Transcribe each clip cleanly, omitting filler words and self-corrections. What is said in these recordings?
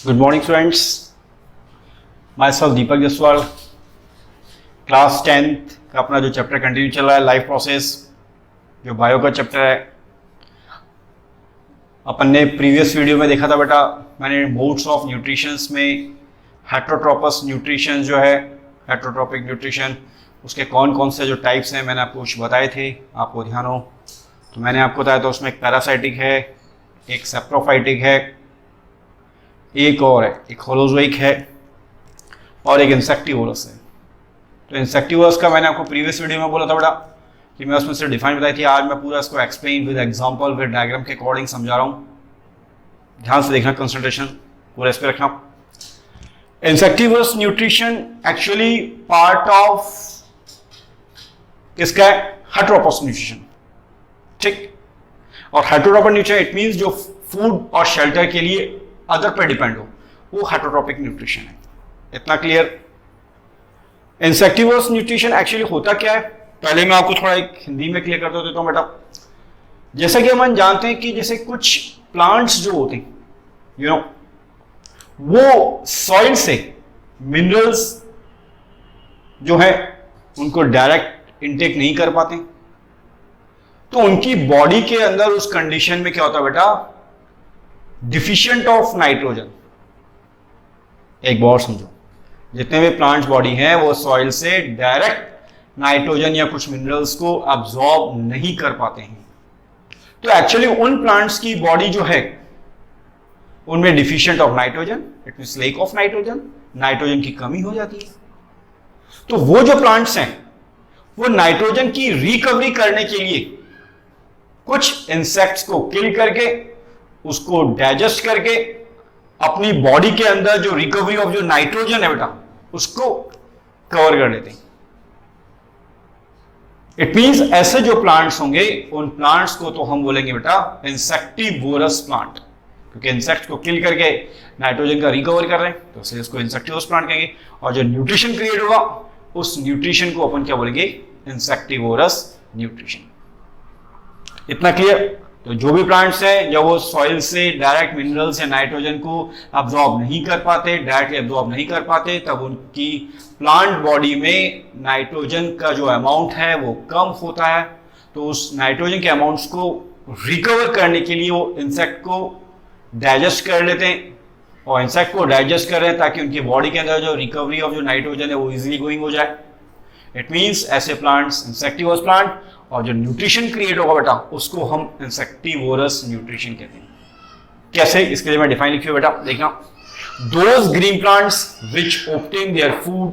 Good morning students, my self Deepak Jaswal. Class 10th का अपना जो चैप्टर कंटिन्यू चल रहा है, लाइफ प्रोसेस, जो बायो का चैप्टर है। अपन ने प्रीवियस वीडियो में देखा था बेटा, मैंने मोड्स ऑफ न्यूट्रिशंस में हेट्रोट्रोपस न्यूट्रिशन जो है, हेट्रोट्रोपिक न्यूट्रिशन, उसके कौन कौन से जो टाइप्स हैं मैंने आपको कुछ बताए थे, आपको ध्यान हो तो मैंने आपको बताया। तो उसमें एक पैरासाइटिक है, एक सेप्रोफाइटिक है, एक और है, एक होलोजोइक है और एक इंसेक्टिवोरस है। तो इंसेक्टिवोरस का मैंने आपको प्रीवियस वीडियो में बोला था बेटा कि मैं उसमें से डिफाइन बताई थी। आज मैं पूरा इसको explain with example with diagram के अकॉर्डिंग समझा रहा हूँ। ध्यान से देखना, कंसंट्रेशन पूरा इस पे रखना। Insectivorous nutrition actually part of किसका है? हेट्रोट्रोपस न्यूट्रिशन, ठीक। और हेट्रोट्रोपिक न्यूट्रिशन इट मींस जो फूड और शेल्टर के लिए अदर पर डिपेंड हो, वो हेट्रोट्रोपिक न्यूट्रिशन है। इतना क्लियर? इंसेक्टिवोरस न्यूट्रिशन एक्चुअली होता क्या है, पहले मैं आपको थोड़ा एक हिंदी में क्लियर कर देता हूं बेटा। जैसा कि हम जानते हैं कि जैसे कुछ प्लांट्स जो होते हैं, यू नो, वो सॉइल से मिनरल्स जो है उनको डायरेक्ट इनटेक नहीं कर पाते, तो उनकी बॉडी के अंदर उस कंडीशन में क्या होता है बेटा? Deficient of nitrogen. एक बार समझो, जितने भी प्लांट्स बॉडी हैं वो सॉइल से डायरेक्ट नाइट्रोजन या कुछ मिनरल्स को अब्सॉर्ब नहीं कर पाते हैं। तो एक्चुअली उन प्लांट्स की बॉडी जो है उनमें deficient of nitrogen, it means lake of nitrogen, nitrogen की कमी हो जाती है। तो वो जो प्लांट्स हैं वो नाइट्रोजन की रिकवरी करने के लिए कुछ इंसेक्ट्स को किल करके, उसको डाइजेस्ट करके, अपनी बॉडी के अंदर जो रिकवरी ऑफ जो नाइट्रोजन है बेटा उसको कवर कर लेते हैं। इट मींस ऐसे जो प्लांट्स होंगे उन प्लांट्स को तो हम बोलेंगे बेटा इंसेक्टिवोरस प्लांट, क्योंकि इंसेक्ट को किल करके नाइट्रोजन का रिकवर कर रहे हैं, तो इसलिए इसको इंसेक्टिवोरस प्लांट कहेंगे। और जो न्यूट्रिशन क्रिएट होगा उस न्यूट्रिशन को अपन क्या बोलेंगे? Insectivorous nutrition. इतना क्लियर? तो जो भी प्लांट्स हैं जब वो सॉइल से डायरेक्ट मिनरल्स या नाइट्रोजन को अब्सॉर्ब नहीं कर पाते, डायरेक्टली अब्सॉर्ब नहीं कर पाते, तब उनकी प्लांट बॉडी में नाइट्रोजन का जो अमाउंट है वो कम होता है। तो उस नाइट्रोजन के अमाउंट्स को रिकवर करने के लिए वो इंसेक्ट को डाइजेस्ट कर लेते हैं, और इंसेक्ट को डाइजेस्ट कर रहे हैं ताकि उनकी बॉडी के अंदर जो रिकवरी ऑफ जो नाइट्रोजन है वो इजीली गोइंग हो जाए। इट मींस ऐसे प्लांट्स इंसेक्टिवोरस प्लांट, और जो न्यूट्रिशन क्रिएट होगा बेटा उसको हम इंसेक्टिवोरस न्यूट्रिशन कहते हैं। कैसे? इसके लिए मैं डिफाइन लिखी बेटा, देखना। Those green plants which obtain their food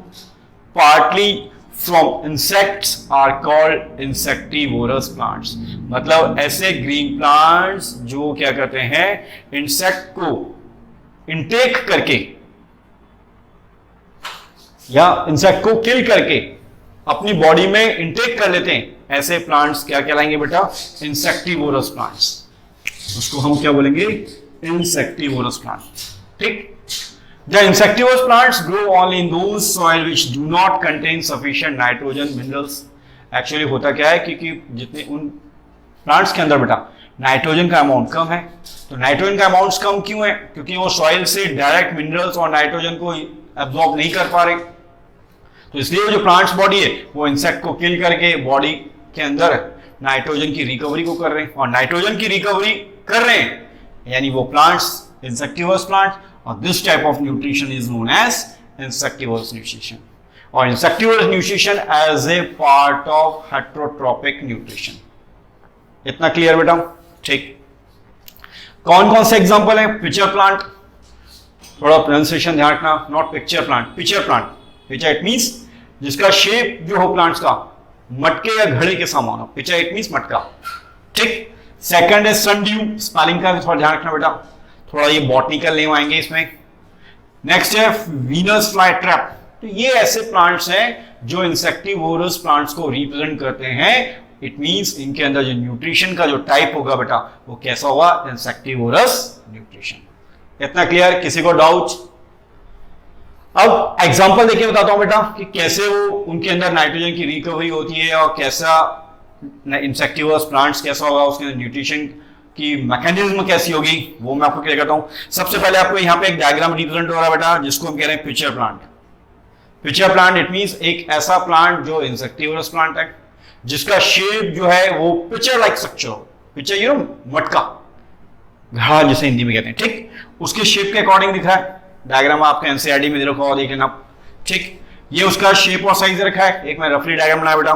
partly from insects are called insectivorous plants. मतलब ऐसे ग्रीन प्लांट्स जो क्या करते हैं, इंसेक्ट को इनटेक करके या इंसेक्ट को किल करके अपनी बॉडी में इनटेक कर लेते हैं, ऐसे प्लांट्स क्या कहलाएंगे बेटा? Insectivorous plants. उसको हम क्या बोलेंगे? इंसेक्टिवोरस प्लांट, ठीक। The insectivorous plants grow only in those soil which do not contain sufficient nitrogen minerals. Actually होता क्या है, क्योंकि जितने उन प्लांट्स के अंदर बेटा नाइट्रोजन का अमाउंट कम है। तो नाइट्रोजन का अमाउंट कम क्यों है? क्योंकि वो सॉइल से डायरेक्ट मिनरल्स और नाइट्रोजन को एब्जॉर्ब नहीं कर पा रहे। तो इसलिए वो जो प्लांट्स बॉडी है वो इंसेक्ट को किल करके बॉडी के अंदर नाइट्रोजन की रिकवरी को कर रहे हैं, और नाइट्रोजन की रिकवरी कर रहे हैं यानी वो प्लांट्स इंसेक्टिवोरस प्लांट। और this type of nutrition is known as insectivorous nutrition, और insectivorous nutrition as a part of heterotrophic nutrition. इतना क्लियर बेटा? ठीक। कौन कौन से एग्जांपल है? पिक्चर प्लांट, थोड़ा प्रोनाउंसिएशन ध्यान रखना, not pitcher plant, pitcher plant. Picture it means जिसका शेप जो हो प्लांट्स का मटके या घड़े के समान हो, पिक्चर इट मींस मटका, ठीक। सेकंड है सनड्यू, स्पेलिंग का भी थोड़ा ध्यान रखना बेटा, थोड़ा ये बॉटनिकल नेम आएंगे इसमें। नेक्स्ट है वीनस फ्लाई ट्रैप। तो ये ऐसे प्लांट्स हैं जो इंसेक्टिवोरस प्लांट्स को रिप्रेजेंट करते हैं। इट मींस इनके अंदर जो न्यूट्रिशन का जो टाइप होगा बेटा वो कैसा होगा? Insectivorous nutrition. इतना क्लियर? किसी को डाउट? अब एग्जांपल देके बताता हूं बेटा कि कैसे वो उनके अंदर नाइट्रोजन की रिकवरी होती है और कैसा इंसेक्टिवोरस प्लांट्स कैसा होगा, उसके अंदर न्यूट्रिशन कि मैकेनिज्म कैसी होगी वो मैं आपको क्लियर करता हूं। सबसे पहले आपको यहाँ पे एक डायग्राम रिप्रेजेंट हो रहा है बेटा, जिसको हम कह रहे हैं pitcher plant. Pitcher plant it means एक ऐसा प्लांट जो इंसेक्टिवोरस प्लांट है, जिसका शेप जो है वो पिक्चर लाइक स्ट्रक्चर हो। पिक्चर यू नो मटका, घड़ा जिसे हिंदी में कहते हैं, ठीक, उसके शेप के अकॉर्डिंग दिख रहा है। डायग्राम आपके एनसीईआरटी में दे रखा देख लेना, ठीक। ये उसका शेप और साइज रखा है, एक मैं रफली डायग्राम बनाया बेटा।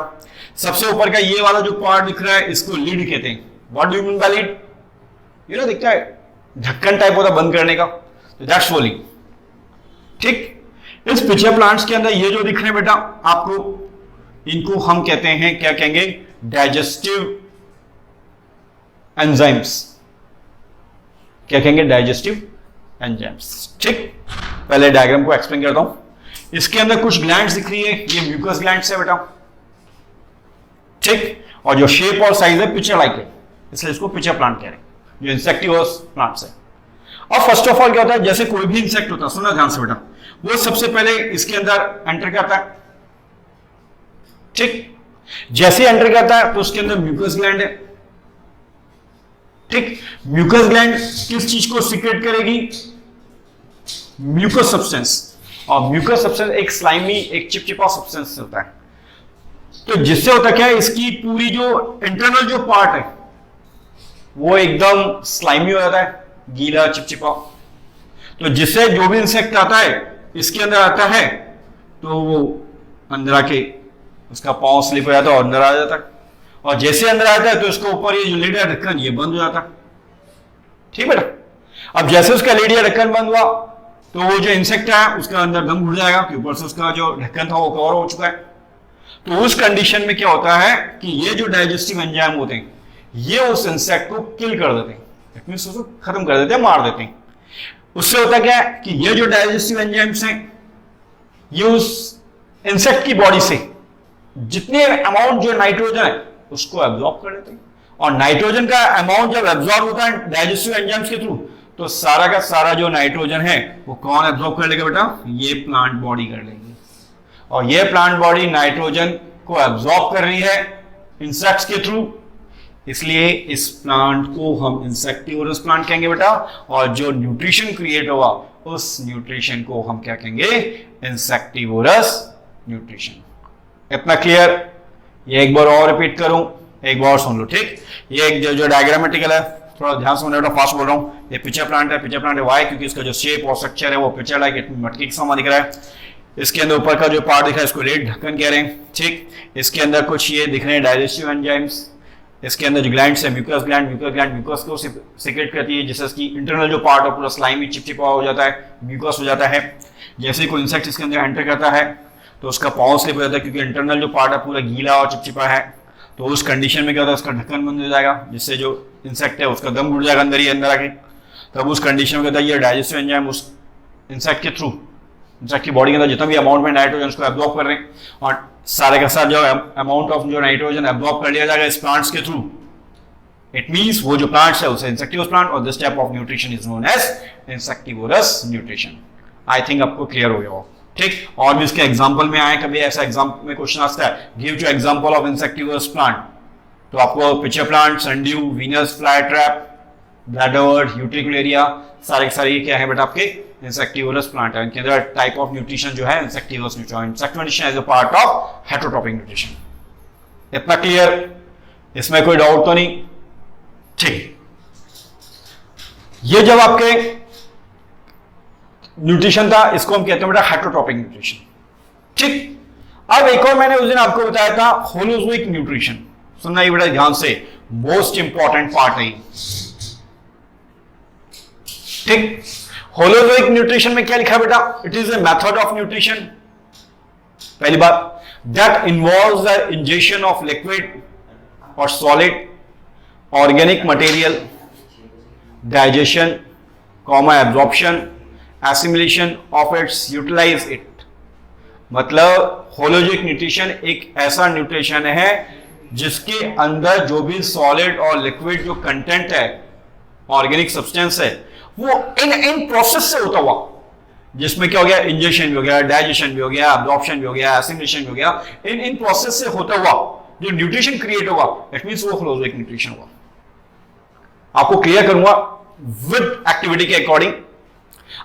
सबसे ऊपर का ये वाला जो पार्ट दिख रहा है इसको लीड कहते हैं। What do you mean bye lead? You know दिखता है ढक्कन टाइप होता है बंद करने का, तो दैट्स वो लीड, ठीक। इस पिक्चर प्लांट्स के अंदर ये जो दिख रहे हैं बेटा आपको, इनको हम कहते हैं, क्या कहेंगे, डाइजेस्टिव एंजाइम्स। क्या कहेंगे? डाइजेस्टिव एंजाइम्स, ठीक। पहले डायग्राम को एक्सप्लेन करता हूं। इसके अंदर कुछ ग्लैंड्स दिख रही है, ये म्यूकस ग्लैंड्स है बेटा, ठीक। और जो शेप और साइज है पिक्चर लाइक है, इसलिए इसको पिक्चर प्लांट कह रहे हैं, जो इंसेक्टिवोरस प्लांट्स है। अब फर्स्ट ऑफ ऑल क्या होता है, जैसे कोई भी इंसेक्ट होता है, सुनना ध्यान से बेटा, वो सबसे पहले इसके अंदर एंटर करता है, ठीक। जैसे एंटर करता है तो उसके अंदर म्यूकस ग्लैंड है, ठीक। म्यूकस ग्लैंड किस चीज को सीक्रेट करेगी? Mucus substance. और म्यूकस सब्सटेंस एक स्लाइमी, एक चिपचिपा सब्सटेंस होता है। तो जिससे होता क्या है, इसकी पूरी जो इंटरनल जो पार्ट है वो एकदम स्लाइमी हो जाता है, गीला चिपचिपा। तो जिससे जो भी इंसेक्ट आता है इसके अंदर आता है तो वो अंदर आके उसका पांव स्लिप हो जाता है और अंदर आ जाता है। और जैसे अंदर आता है तो उसके ऊपर ये जो लिड है ढक्कन, ये बंद हो जाता है, ठीक बेटा। अब जैसे उसका लिड या ढक्कन बंद हुआ तो वो जो इंसेक्ट है उसका अंदर दम घुट जाएगा, कि ऊपर से उसका जो ढक्कन था वो कवर हो चुका है। तो उस कंडीशन में क्या होता है कि ये जो डाइजेस्टिव एंजाइम होते हैं ये उस इंसेक्ट को किल कर देते हैं, इट मींस उसको खत्म कर देते हैं, मार देते हैं। उससे होता क्या है कि ये जो डाइजेस्टिव एंजाइम्स हैं ये उस इंसेक्ट की बॉडी से जितने अमाउंट जो नाइट्रोजन है उसको एब्जॉर्ब कर लेते हैं। और नाइट्रोजन का अमाउंट जब एब्जॉर्ब होता है डाइजेस्टिव एंजाइम्स के थ्रू, तो सारा का सारा जो नाइट्रोजन है वो कौन एब्जॉर्ब कर लेगा बेटा? ये प्लांट बॉडी कर लेगी। और ये प्लांट बॉडी नाइट्रोजन को एब्जॉर्ब कर रही है इंसेक्ट्स के थ्रू, इसलिए इस प्लांट को हम इंसेक्टिवोरस प्लांट कहेंगे बेटा। और जो न्यूट्रिशन क्रिएट होगा उस न्यूट्रिशन को हम क्या कहेंगे? Insectivorous nutrition. इतना क्लियर? ये एक बार और रिपीट करूं, एक बार सुन लो, ठीक। ये एक जो डायग्रामेटिकल है, थोड़ा ध्यान से, मैं फास्ट बोल रहा हूं। ये पिक्चर प्लांट है, पिक्चर प्लांट है वाई? क्योंकि इसका जो शेप और स्ट्रक्चर है वो पिक्चर लाइक मटकी के समान दिख रहा है। इसके अंदर ऊपर का जो पार्ट दिख रहा है इसको लिड ढक्कन कह रहे हैं, ठीक। इसके अंदर कुछ ये दिख रहे हैं डाइजेस्टिव एंजाइम्स। इसके अंदर जो ग्लैंड्स है म्यूकस ग्लैंड, म्यूकस को सीक्रेट करती है, जिससे इसकी इंटरनल जो पार्ट है पूरा स्लाइमी चिपचिपा हो जाता है, म्यूकस हो जाता है। जैसे कोई इंसेक्ट इसके अंदर एंटर करता है तो उसका पाँव स्लिप हो जाता है, क्योंकि इंटरनल जो पार्ट है पूरा गीला और चिपचिपा है। तो उस कंडीशन में क्या होता है, उसका ढक्कन बंद हो जाएगा, जिससे जो इंसेक्ट है उसका दम घुट जाएगा अंदर ही अंदर आके। तब उस कंडीशन में क्या होता है, ये डाइजेस्टिव एंजाइम उस इंसेक्ट के थ्रू, इंसेक्ट की बॉडी के अंदर जितना भी अमाउंट में नाइट्रोजन उसको एब्जॉर्ब कर रहे हैं, और सारे का सारा जो अमाउंट ऑफ जो नाइट्रोजन एब्जॉर्ब कर लिया जाएगा इस प्लांट्स के थ्रू। इट मींस वो जो प्लांट्स है उसे इंसेक्टिवोरस प्लांट, और this type of nutrition is known as insectivorous nutrition. I think आपको क्लियर हो गया, ठीक। और भी इसके एग्जांपल में आए, कभी ऐसा एग्जाम में क्वेश्चन आता है, give two example of insectivorous plant, तो आपको pitcher plant, sundew, Venus fly trap, bladderwort, utricularia, सारे के सारे क्या है बेटा आपके इंसेक्टिवोरस प्लांट है। इनके अंदर टाइप ऑफ न्यूट्रिशन जो है insectivorous nutrition, insective as a part of heterotrophic nutrition. इतना क्लियर? इसमें कोई डाउट तो नहीं, ठीक। ये जब आपके न्यूट्रिशन था, इसको हम कहते हैं बेटा हेटेरोट्रॉपिक न्यूट्रिशन, ठीक। अब एक और मैंने उस दिन आपको बताया था होलोजोइक न्यूट्रिशन। सुनना ये बेटा ध्यान से, मोस्ट इंपॉर्टेंट पार्ट है, ठीक। होलोजोइक न्यूट्रिशन में क्या लिखा बेटा? It is a method of nutrition, पहली बात, that involves the injection of liquid or solid organic material, digestion, absorption, assimilation of its, utilize it. मतलब होलोजोइक न्यूट्रिशन एक ऐसा न्यूट्रिशन है जिसके अंदर जो भी सॉलिड और लिक्विड जो कंटेंट है, ऑर्गेनिक सब्सटेंस है, वो इन प्रोसेस से होता हुआ, जिसमें क्या हो गया, इंजेक्शन भी हो गया, डाइजेशन भी हो गया, एब्जॉर्प्शन भी हो गया, एसिमिलेशन भी हो गया, इन प्रोसेस से होता हुआ जो न्यूट्रिशन क्रिएट होगा, इट मींस वो होलोजोइक न्यूट्रिशन होगा। आपको क्लियर करूंगा विद एक्टिविटी के अकॉर्डिंग।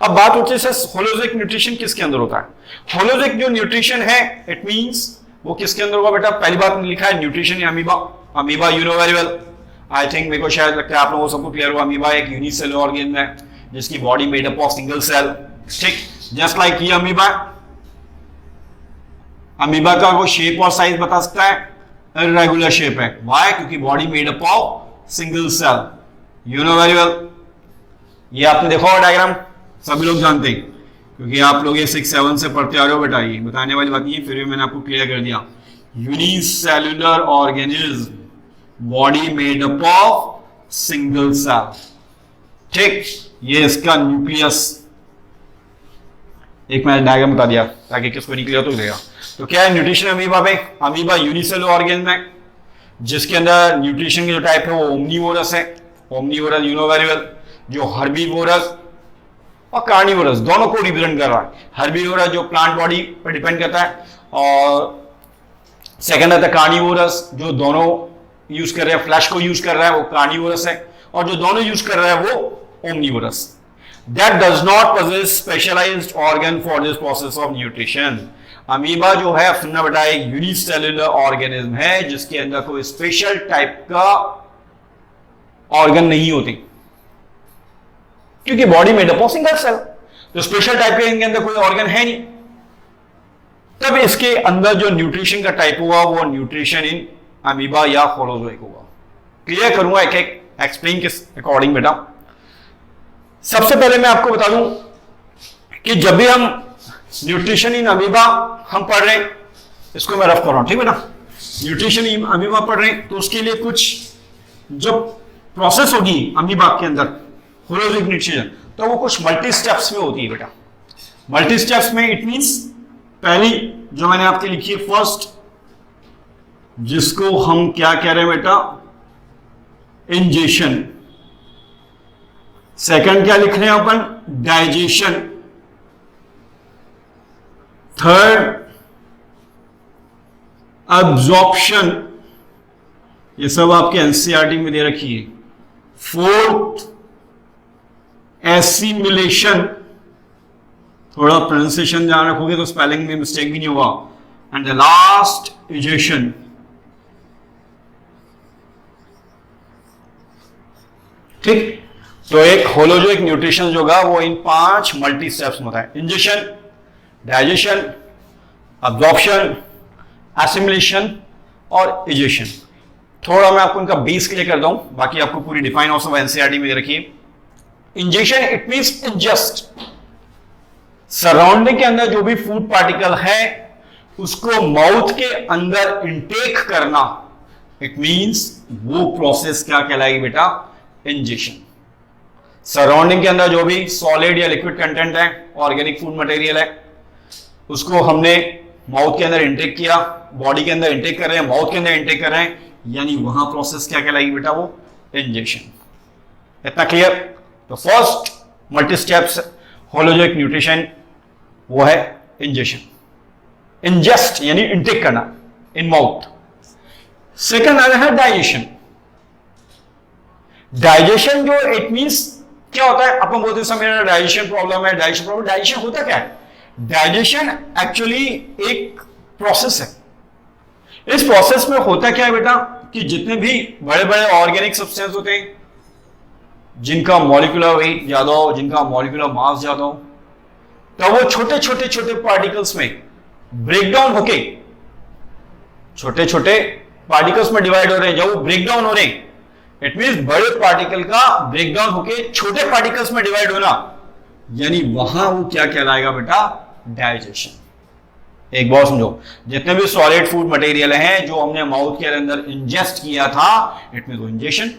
अब बात होती है सर होलोजिक न्यूट्रिशन किसके अंदर होता है। होलोजिक जो न्यूट्रिशन है इट मींस वो किसके अंदर होगा बेटा, पहली बात लिखा है न्यूट्रिशन या amoeba. Amoeba you know very well, I think मेरे को शायद लगता है आप लोगों को सबको क्लियर हुआ। अमीबा एक यूनिसेलुलर ऑर्गेनिज्म है जिसकी body made up of single cell, ठीक, जस्ट लाइक ये अमीबा। अमीबा का वो शेप और साइज बता सकता है, इरेगुलर शेप है, व्हाई, क्योंकि body made up of single cell, you know very well. ये आपने देखा होगा डायग्राम, सभी लोग जानते हैं क्योंकि आप लोग ये 6-7 से पढ़ते आ रहे हो बेटा, ये बताने वाली बात नहीं है, फिर भी मैंने आपको क्लियर कर दिया। Unicellular organism, body made up of single cell, ठीक, ये इसका न्यूक्लियस। एक मैंने डायग्राम बता दिया ताकि किसको नहीं क्लियर तो देगा। तो क्या है न्यूट्रिशन अमीबा पे, अमीबा यूनिसेलुलर ऑर्गेनिज्म है जिसके अंदर न्यूट्रिशन की जो टाइप है वो ओमनीवोरस है। Omnivorous you know very well, जो हर्बीवोरस और कार्निवोरस दोनों को रिप्रेजेंट कर रहा है। हर्बीवोरस जो प्लांट बॉडी पर डिपेंड करता है, और सेकंड आता है कार्निवोरस जो दोनों यूज कर रहे हैं, फ्लैश को यूज कर रहा है वो कार्निवोरस है, और जो दोनों यूज कर रहा है वो omnivorous. That does not possess specialised organ for this process of nutrition. Amoeba जो है सुनना बेटा एक यूनिसेल्युलर ऑर्गेनिज्म है जिसके अंदर कोई स्पेशल टाइप का ऑर्गन नहीं होते, क्योंकि body made up of single cell, तो स्पेशल टाइप के इनके अंदर कोई ऑर्गन है नहीं। तब इसके अंदर जो न्यूट्रिशन का टाइप होगा वो न्यूट्रिशन इन अमीबा या होलोजोइक होगा। क्लियर करूंगा एक एक एक्सप्लेन के अकॉर्डिंग बेटा। सबसे पहले मैं आपको बता दूं कि जब भी हम न्यूट्रिशन इन अमीबा हम पढ़ रहे हैं, इसको मैं रफ कर रहा हूं, ठीक बेटा, न्यूट्रिशन इन अमीबा पढ़ रहे हैं तो उसके लिए कुछ जब प्रोसेस होगी अमीबा के अंदर होलोजिक न्यूट्रिशन, तो वो कुछ मल्टी स्टेप्स में होती है बेटा। मल्टी स्टेप्स में इट मींस पहली जो मैंने आपके लिखी है फर्स्ट, जिसको हम क्या कह रहे हैं बेटा, इंजेशन। सेकंड क्या लिख रहे हैं अपन, डाइजेशन। थर्ड अब्जॉर्प्शन, ये सब आपके एनसीईआरटी में दे रखी है। फोर्थ एसिमिलेशन, थोड़ा प्रोनाउंसिएशन ध्यान रखोगे तो स्पेलिंग में मिस्टेक भी नहीं होगा। And the last egestion. ठीक, तो एक होलोजोइक न्यूट्रिशन जो होगा वो इन 5 मल्टी स्टेप्स में होता है। इंजेशन, डाइजेशन, अब्जॉर्प्शन, एसिमिलेशन और इजेशन। थोड़ा मैं आपको इनका बेस क्लियर कर दूं, बाकी आपको पूरी डिफाइन ऑफ एनसीईआरटी में दे रखी है। Ingestion it means ingest, surrounding के अंदर जो भी फूड पार्टिकल है उसको माउथ के अंदर इनटेक करना, इट मींस वो प्रोसेस क्या कहलाएगी बेटा, इंजेशन। सराउंडिंग के अंदर जो भी सॉलिड या लिक्विड कंटेंट है, ऑर्गेनिक फूड मटेरियल है, उसको हमने माउथ के अंदर इंटेक किया, बॉडी के अंदर इंटेक कर रहे हैं, माउथ के अंदर इंटेक कर रहे हैं, यानी वहां प्रोसेस क्या कहलाएगी बेटा, वो इंजेशन। इतना क्लियर। तो first multi steps holozoic nutrition वो है इंजेशन, इंजेस्ट यानी इंटेक करना इन माउथ। सेकंड आ रहा है डाइजेशन। डाइजेशन जो इट मींस क्या होता है, अपन बोलते हैं मेरा डाइजेशन प्रॉब्लम है, डाइजेशन प्रॉब्लम। डाइजेशन होता क्या है, डाइजेशन एक्चुअली एक प्रोसेस है। इस प्रोसेस में होता क्या है बेटा कि जितने भी बड़े बड़े ऑर्गेनिक सब्सटेंस होते हैं जिनका मॉलिक्यूलर वेट ज्यादा हो, जिनका मॉलिक्यूलर मास ज्यादा हो, तो वो छोटे छोटे छोटे पार्टिकल्स में ब्रेकडाउन होके छोटे छोटे पार्टिकल्स में डिवाइड हो रहे हैं। जब वो ब्रेकडाउन हो रहे हैं इट मींस बड़े पार्टिकल का ब्रेकडाउन होके छोटे पार्टिकल्स में डिवाइड होना, यानी वहां वो क्या कहलाएगा बेटा, डाइजेशन। एक बार समझो, जितने भी सॉलिड फूड मटेरियल हैं जो हमने माउथ के अंदर इंजेस्ट किया था, इट मींस इंजेशन।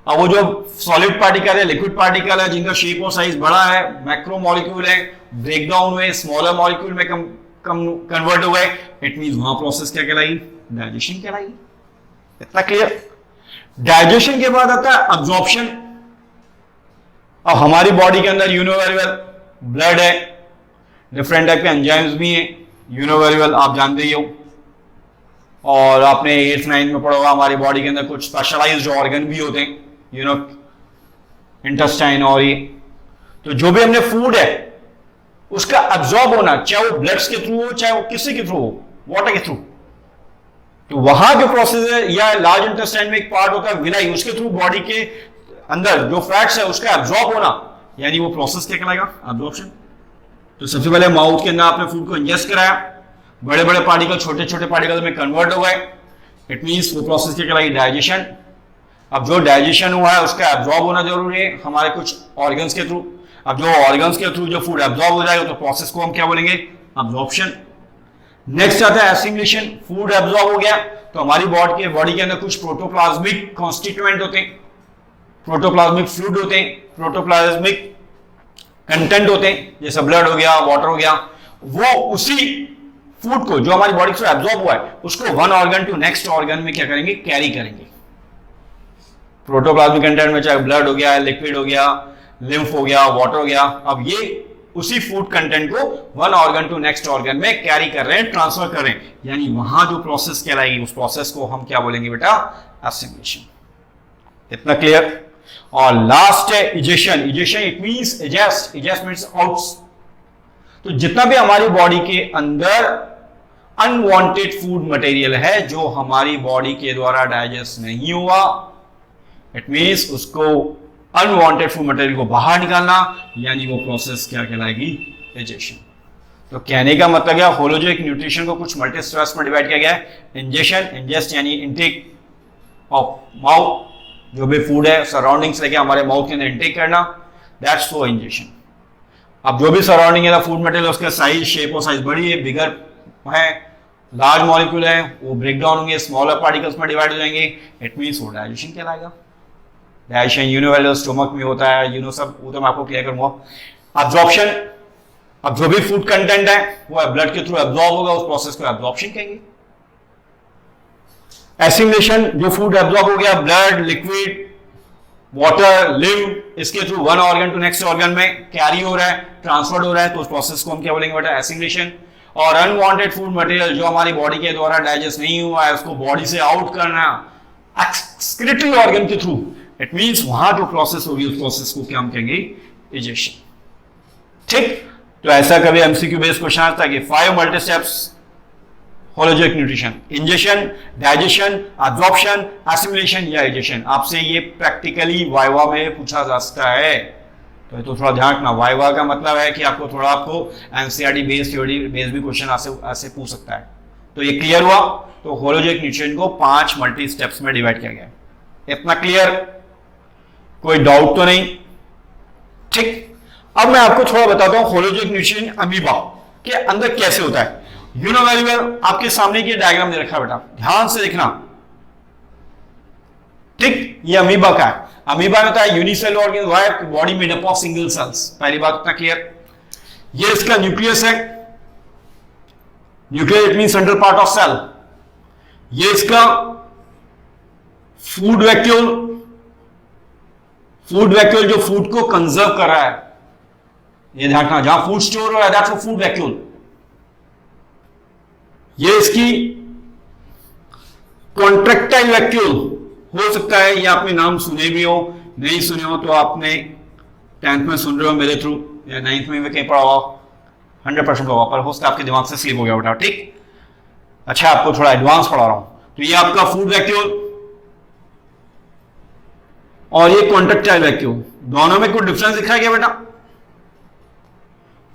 अब वो जो सॉलिड पार्टिकल है, लिक्विड पार्टिकल है, जिनका शेप और साइज बड़ा है, मैक्रो मॉलिक्यूल है, ब्रेकडाउन हुए स्मॉलर मॉलिक्यूल में कन्वर्ट हो गए, इट मींस वहां प्रोसेस क्या कहलाएगी, डाइजेशन कहलाएगी। इतना क्लियर। डाइजेशन के बाद आता है अब्जॉर्प्शन। अब हमारी बॉडी के अंदर you know very well blood है, डिफरेंट टाइप के एंजाइम्स भी हैं, यू नो वेरी वेल, आप जानते ही हो। और आपने 8th 9th में पढ़ा होगा हमारी बॉडी के अंदर कुछ स्पेशलाइज्ड ऑर्गन भी होते हैं, यू नो इंटेस्टाइन और ये, तो जो भी हमने फूड है उसका एब्जॉर्ब होना, चाहे वो ब्लड्स के थ्रू हो चाहे वो किसी के थ्रू हो, वाटर के थ्रू, तो वहां जो प्रोसेस है, या लार्ज इंटेस्टाइन में एक पार्ट होता है विलाई, उसके थ्रू बॉडी के अंदर जो फैट्स है उसका एब्जॉर्ब होना, यानी वो प्रोसेस क्या कहलाएगा, एब्जॉर्प्शन। तो सबसे पहले माउथ के अंदर आपने फूड को इंजेस्ट कराया, बड़े बड़े पार्टिकल छोटे छोटे पार्टिकल में कन्वर्ट हो गए, इट मींस वो प्रोसेस क्या कहलाएगी, डाइजेशन। अब जो डाइजेशन हुआ है उसका एब्जॉर्ब होना जरूरी है हमारे कुछ ऑर्गन्स के थ्रू। अब जो ऑर्गन्स के थ्रू जो फूड एब्जॉर्ब हो जाएगा तो प्रोसेस को हम क्या बोलेंगे, एब्जॉर्प्शन। नेक्स्ट आता है एसिमिलेशन। फूड एब्जॉर्ब हो गया तो हमारी बॉडी के अंदर कुछ प्रोटोप्लाज्मिक कॉन्स्टिट्यूएंट होते हैं, प्रोटोप्लाज्मिक फ्लूइड होते हैं, प्रोटोप्लाज्मिक कंटेंट होते हैं, जैसे ब्लड हो गया, वाटर हो गया, वो उसी फूड को जो हमारी बॉडी से एब्जॉर्ब हुआ है उसको one organ to next organ में क्या करेंगे, कैरी करेंगे। प्रोटोप्लाज्मिक कंटेंट में चाहे ब्लड हो गया, लिक्विड हो गया, लिम्फ हो गया, वाटर हो गया, अब ये उसी फूड कंटेंट को one organ to next organ में कैरी कर रहे हैं, ट्रांसफर कर रहे हैं, यानी वहां जो प्रोसेस कहलाएगी उस प्रोसेस को हम क्या बोलेंगे बेटा, एसिमिलेशन। इतना क्लियर। और लास्ट है egestion. Egestion it means egest, egest means outs. तो जितना भी हमारी बॉडी के अंदर अनवांटेड फूड मटेरियल है जो हमारी बॉडी के द्वारा डाइजेस्ट नहीं हुआ, इट मींस उसको अनवांटेड फूड मटेरियल को बाहर निकालना, यानी वो प्रोसेस क्या कहलाएगी, इजेशन। तो कहने का मतलब क्या, होलोजिक न्यूट्रिशन को कुछ मल्टी स्टेप्स में डिवाइड किया गया है। इंजेशन, इंजेस्ट यानी इनटेक ऑफ माउथ, जो भी फूड है सराउंडिंग से लेके हमारे माउथ के अंदर इनटेक करना, दैट्स फॉर इंजेशन। अब जो भी सराउंडिंग है फूड मटेरियल उसका साइज, शेप और साइज बड़ी है, बिगर है, लार्ज मॉलिक्यूल है, वो ब्रेक डाउन होंगे, स्मॉलर पार्टिकल्स में डिवाइड हो जाएंगे, इट मींस वो डाइजेशन कहलाएगा। डाइजेशन यूनिवर्सल स्टोमक में होता है, सब वो तो मैं आपको क्लियर करूंगा। एब्जॉर्प्शन, अब जो भी फूड कंटेंट है वो ब्लड के थ्रू एब्जॉर्ब होगा, उस प्रोसेस को एब्जॉर्प्शन कहेंगे। एसिमिलेशन, जो फूड एब्जॉर्ब हो गया, ब्लड, लिक्विड, वाटर, लिम्फ, इसके through one organ to next organ में कैरी हो रहा है, ट्रांसफर हो रहा है, तो उस प्रोसेस को हम क्या बोलेंगे बेटा, एसिमिलेशन। और अनवांटेड फूड मटेरियल जो हमारी बॉडी के द्वारा डाइजेस्ट नहीं हुआ है उसको बॉडी से आउट करना एक्सक्रीटरी ऑर्गन के थ्रू, इट मींस वहां जो प्रोसेस होगी उस प्रोसेस को क्या हम कहेंगे, इजेशन। ठीक, तो ऐसा कभी एमसीक्यू बेस्ड क्वेश्चन आता है कि 5 multi steps holozoic nutrition, ingestion, digestion, absorption, assimilation या इजेशन। आपसे ये प्रैक्टिकली वाइवा में पूछा जा सकता है, तो थोड़ा ध्यान रखना। वाइवा का मतलब है कि आपको एनसीईआरटी बेस्ड, थ्योरी बेस्ड भी क्वेश्चन ऐसे पूछ सकता है। तो ये क्लियर हुआ। तो होलोजिक न्यूट्रिशन को 5 मल्टी स्टेप्स में डिवाइड किया गया है। इतना क्लियर, कोई डाउट तो नहीं? ठीक, अब मैं आपको थोड़ा बताता हूं होलोजिक न्यूट्रिशन अमीबा के अंदर कैसे होता है। यू नो वेरी वेल, आपके सामने ये डायग्राम दे रखा है बेटा, ध्यान से देखना। ठीक, ये अमीबा का है। अमीबा में होता है unicellular organism, body made up of single cells. पहली बात इतना क्लियर। ये इसका न्यूक्लियस है, nucleus it mean central part of cell. ये इसका फूड वैक्यूल, फूड वैक्यूल जो फूड को कंजर्व कर रहा है, ये ध्यान रखना, जहां फूड स्टोर हो रहा है दैट्स फूड वैक्यूल। ये इसकी कॉन्ट्रैक्टाइल वैक्यूल हो सकता है, ये आपने नाम सुने भी हो, नहीं सुने हो तो आपने 10th में सुन रहे हो मेरे थ्रू, या 9th में भी कहीं पढ़ा हुआ, 100% होगा, पर हो सकता है आपके दिमाग से स्लिप हो गया बेटा। ठीक, अच्छा, आपको थोड़ा एडवांस पढ़ा रहा हूं। तो ये आपका फूड वैक्यूल और ये कॉन्ट्रैक्टाइल वैक्यूल, दोनों में कुछ डिफरेंस दिख रहा है क्या बेटा?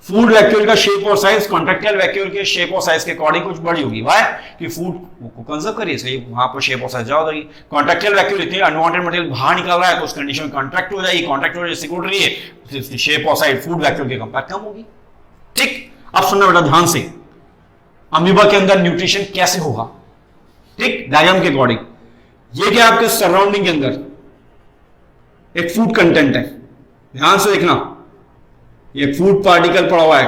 फूड वैक्यूल का शेप और साइज कॉन्ट्रैक्टाइल वैक्यूल के शेप और साइज के अकॉर्डिंग कुछ बड़ी होगी। वाई? कि फूड को कंजर्व करिए, इसलिए वहां पर शेप और साइज ज्यादा होगी। कॉन्ट्रैक्टाइल वैक्यूल इतनी अनवांटेड मटेरियल बाहर निकल रहा है तो उस कंडीशन में कॉन्ट्रैक्ट हो जाएगी, कॉन्ट्रैक्ट हो सिकुड़ रही है, तो इसकी शेप और साइज फूड वैक्यूल के कंपेयर कम होगी। ठीक, अब सुनना बेटा ध्यान से, अमीबा के अंदर न्यूट्रिशन कैसे होगा। ठीक, डायग्राम के अकॉर्डिंग ये क्या आपके सराउंडिंग के अंदर एक फूड कंटेंट है, ध्यान से देखना, ये फूड पार्टिकल पड़ा हुआ है।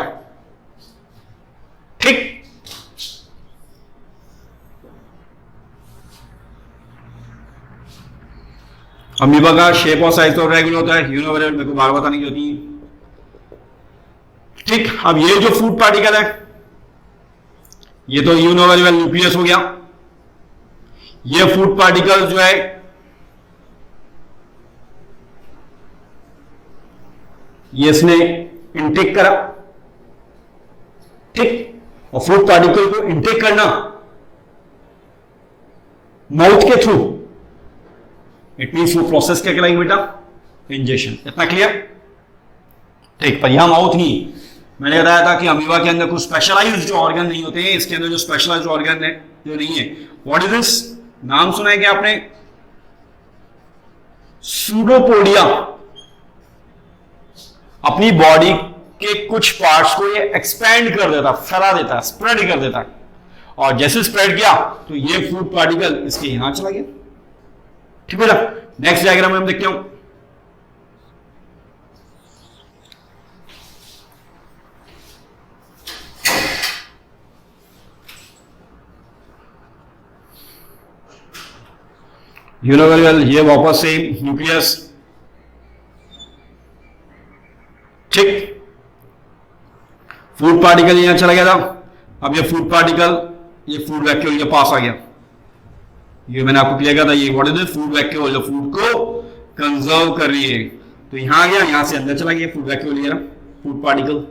ठीक, अमीबा का शेप और साइज तो रेगुलर होता है, यूनिवर्सल मेरे को बार बताने की होती है। ठीक, अब ये जो फूड पार्टिकल है ये तो यूनिवर्सल न्यूक्लियस हो गया। ये फूड पार्टिकल जो है ये इसने इनटेक करा, ठीक, और फूड पार्टिकल को इनटेक करना माउथ के थ्रू, इट मीन्स वो प्रोसेस क्या कहलाएगी बेटा, इंजेक्शन। इतना क्लियर, ठीक। पर यहां माउथ ही, मैंने बताया था कि अमीबा के अंदर कुछ स्पेशलाइज्ड जो ऑर्गन नहीं होते हैं, इसके अंदर जो स्पेशलाइज्ड ऑर्गन है जो नहीं है, व्हाट इज दिस, नाम सुना है क्या आपने, सूडोपोडिया। अपनी बॉडी के कुछ पार्ट्स को ये एक्सपेंड कर देता, फैला देता, स्प्रेड कर देता, और जैसे स्प्रेड किया तो ये फूड पार्टिकल इसके यहां चला गया, ठीक है ना। नेक्स्ट डायग्राम में हम देखते हैं, यू नो वेरी वेल, ये वापस से न्यूक्लियस, ठीक, फूड पार्टिकल यहां चला गया था। अब ये फूड पार्टिकल ये फूड वैक्यूल के पास आ गया, ये मैंने आपको क्लियर किया था, ये what is this, food vacuole जो फूड को कंजर्व कर रही है, तो यहां आ गया, यहां से अंदर चला गया फूड वैक्यूल, ये food particle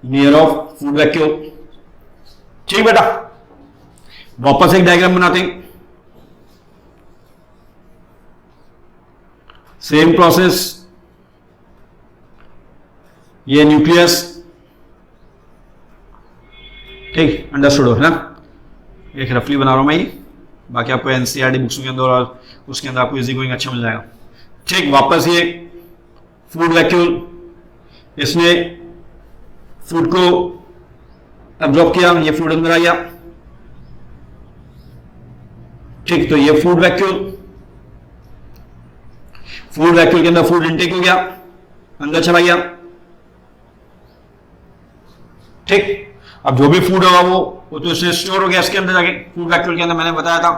near of food vacuole, ठीक बेटा। वापस एक डायग्राम बनाते हैं, सेम प्रोसेस, ये न्यूक्लियस, ठीक, अंडरस्टूड हो, है ना। एक रफली बना रहा हूं मैं ये, बाकी आपको एनसीईआरटी बुक्स के अंदर और उसके अंदर आपको इजी गोइंग अच्छा मिल जाएगा, ठीक। वापस ये फूड वैक्यूल, इसने फूड को एब्जॉर्ब किया, ये फूड अंदर आ गया, ठीक। तो ये फूड वैक्यूल, फूड वैक्यूल के अंदर फूड इनटेक हो गया, अंदर चला गया, ठीक। अब जो भी फूड होगा वो तो इससे स्टोर हो गया इसके अंदर जाके, फूड वैक्यूल के अंदर, मैंने बताया था।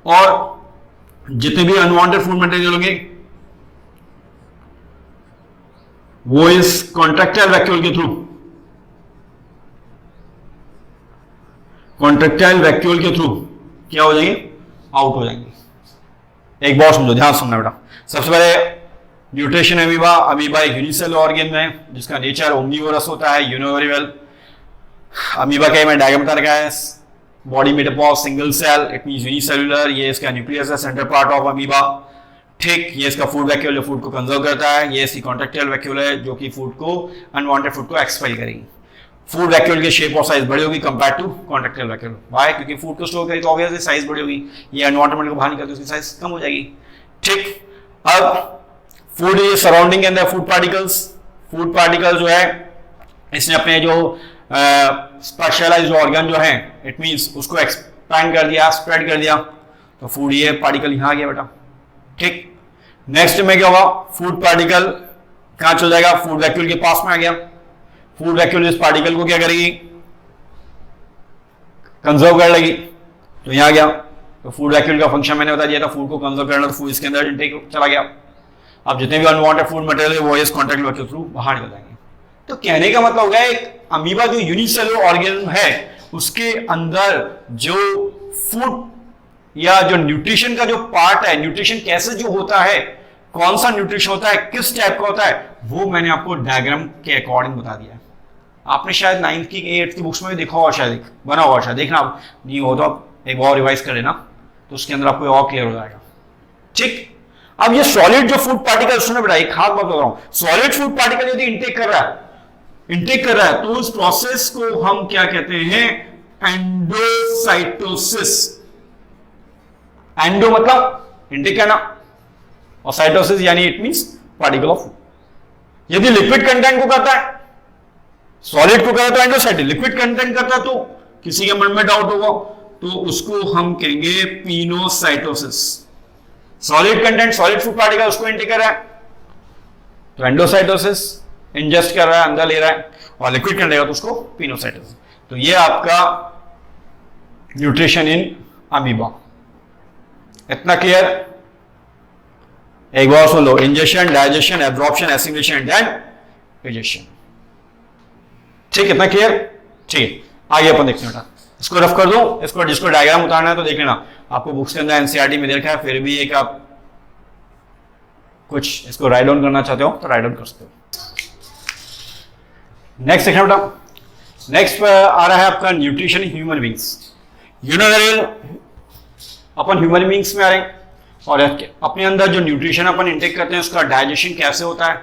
और जितने भी अनवांटेड फूड मटेरियल होंगे वो इस कॉन्ट्रैक्टाइल वैक्यूल के थ्रू, कॉन्ट्रैक्टाइल वैक्यूल के थ्रू क्या हो जाएंगे, आउट हो जाएंगे। एक बार समझो, ध्यान सुनना बेटा। सबसे पहले न्यूट्रिशन अमीबा, अमीबा एक यूनिसेलुलर ऑर्गन है जिसका नेचर ओमनीवोरस होता है, you know very well. Amoeba का मैं डायग्राम बता रखा है, body made up of single cell, it means unicellular, ये इसका न्यूक्लियस है, सेंटर पार्ट ऑफ अमीबा, ठीक। ये इसका फूड वैक्यूल जो फूड को कंजर्व करता है, ये इसकी कॉन्ट्रैक्टाइल वैक्यूल है जो कि फूड को, अनवांटेड फूड को एक्सपेल करेगी। फूड वैक्यूल की शेप और साइज बड़ी होगी compare to contractile vacuole, why, क्योंकि फूड को स्टोर करेगी तो ऑब्वियसली साइज बड़ी होगी, ये अनवांटेड मटेरियल को बाहर निकालती है उसकी साइज कम हो जाएगी, ठीक। अब फूड ये सराउंडिंग के अंदर फूड पार्टिकल जो है, इसने अपने जो स्पेशलाइज्ड ऑर्गन जो है, इट मींस उसको एक्सपैंड कर दिया, स्प्रेड कर दिया, तो फूड ये पार्टिकल यहां आ गया बेटा, ठीक। नेक्स्ट में क्या होगा, फूड पार्टिकल कहां चल जाएगा, फूड वैक्यूल के पास में आ गया, फूड वैक्यूल इस पार्टिकल को क्या करेगी, कंजर्व कर लेगी, तो यहां आ गया। तो फूड वैक्यूल का फंक्शन मैंने बता दिया था, फूड को कंजर्व करना, तो फूड इसके अंदर इनटेक चला गया। अब जितने भी अनवांटेड फूड मटेरियल है वो इस कॉन्ट्रैक्ट वैक्यूल थ्रू बाहर निकल जाएंगे। तो कहने का मतलब हो गया, एक अमीबा जो यूनिसेलुलर ऑर्गेनिज्म है उसके अंदर जो फूड या जो न्यूट्रिशन का जो पार्ट है, न्यूट्रिशन कैसे जो होता है, कौन सा न्यूट्रिशन होता है, किस टाइप का होता है, वो मैंने आपको डायग्राम के अकॉर्डिंग बता दिया। आपने शायद 9th की 8th की बुक्स में देखा होगा, शायद बना हुआ, शायद देखना, नहीं हो तो आप एक बार रिवाइज कर लेना, तो उसके अंदर आपको और क्लियर हो जाएगा, ठीक। अब ये सॉलिड जो फूड पार्टिकल, सुनो बेटा एक खास बात बता रहा हूं, सॉलिड फूड पार्टिकल यदि इंटेक कर रहा है तो उस प्रोसेस को हम क्या कहते हैं, एंडोसाइटोसिस। एंडो मतलब इंटेक करना, और साइटोसिस यानी it means particle of food. यदि लिक्विड कंटेंट को करता है, सॉलिड को करता है तो एंडोसाइटिस, लिक्विड कंटेंट करता है तो किसी के मन में डाउट होगा, तो उसको हम कहेंगे pinocytosis. Solid content, solid food particle उसको इंटेक कर रहा है तो एंडोसाइटोसिस, इंजेस्ट कर रहा है, अंदर ले रहा है, और लिक्विड कंटेंट तो उसको पिनोसाइटोसिस। तो ये आपका न्यूट्रिशन इन अमीबा। इतना क्लियर? एक बार सुन लो, injection, digestion, absorption, assimilation and ejection. ठीक, इतना क्लियर? ठीक, आगे अपन देखते हैं। इसको रफ कर दो, इसको जिसको डायग्राम उतारना है तो देख लेना, आपको बुक्स के अंदर एनसीईआरटी में देखा है, फिर भी एक आप कुछ इसको राइट डाउन करना चाहते हो तो राइट डाउन कर सकते हो। नेक्स्ट देखना बेटा, नेक्स्ट आ रहा है आपका nutrition in human beings. Upon human beings में आ रहे हैं और अपने अंदर जो न्यूट्रिशन अपन इंटेक करते हैं उसका डाइजेशन कैसे होता है।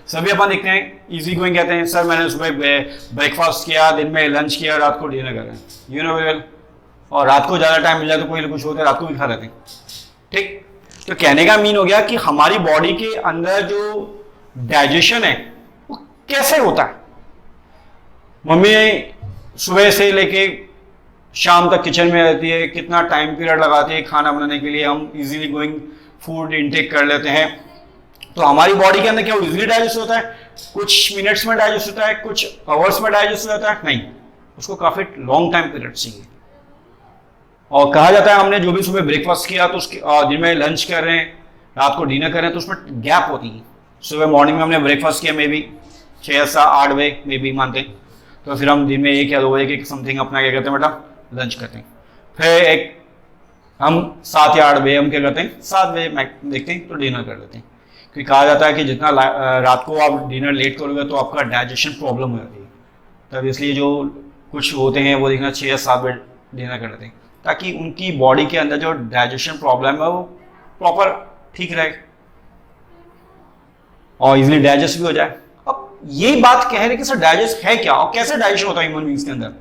सभी अपन देखते हैं इजी गोइंग कहते हैं, सर मैंने सुबह ब्रेकफास्ट किया, दिन में लंच किया, रात को डिनर कर रहे हैं। और रात को ज्यादा टाइम मिल जाए तो कोई कुछ होता है, रात को भी खा लेते हैं। ठीक, तो कहने का मीन हो गया कि हमारी बॉडी के अंदर जो डाइजेशन है वो कैसे होता है। मम्मी सुबह से लेके शाम तक किचन में रहती है, कितना टाइम पीरियड लगाती है खाना बनाने के लिए, हम इजीली गोइंग फूड इंटेक कर लेते हैं। तो हमारी बॉडी के अंदर क्या इजीली डाइजेस्ट होता है? कुछ मिनट्स में डाइजेस्ट होता है, कुछ आवर्स में डाइजेस्ट होता है? नहीं, उसको काफी लॉन्ग टाइम पीरियड चाहिए। और कहा जाता है हमने जो भी सुबह ब्रेकफास्ट किया तो उसके दिन में लंच कर रहे हैं, रात को डिनर कर रहे हैं, तो उसमें गैप होती है। सुबह मॉर्निंग में हमने ब्रेकफास्ट किया, मे बी 6 से 8 बजे मे बी मानते हैं, तो फिर हम दिन में 1 या 2 बजे के समथिंग अपना क्या करते हैं बेटा, लंच करते हैं। फिर एक हम 7 या 8 बजे हम क्या करते हैं, 7 बजे देखते हैं तो डिनर कर लेते हैं। क्योंकि कहा जाता है कि जितना रात को आप डिनर लेट करोगे तो आपका डाइजेशन प्रॉब्लम हो जाती है। तब इसलिए जो कुछ होते हैं वो देखना 6 या 7 बजे डिनर कर लेते हैं, ताकि उनकी बॉडी के अंदर जो डाइजेशन प्रॉब्लम है वो प्रॉपर ठीक रहे और इजीली डाइजेस्ट भी हो जाए। अब यही बात कह रहे कि सर डाइजेस्ट है क्या और कैसे डाइजेशन होता है ह्यूमन बींग्स के अंदर,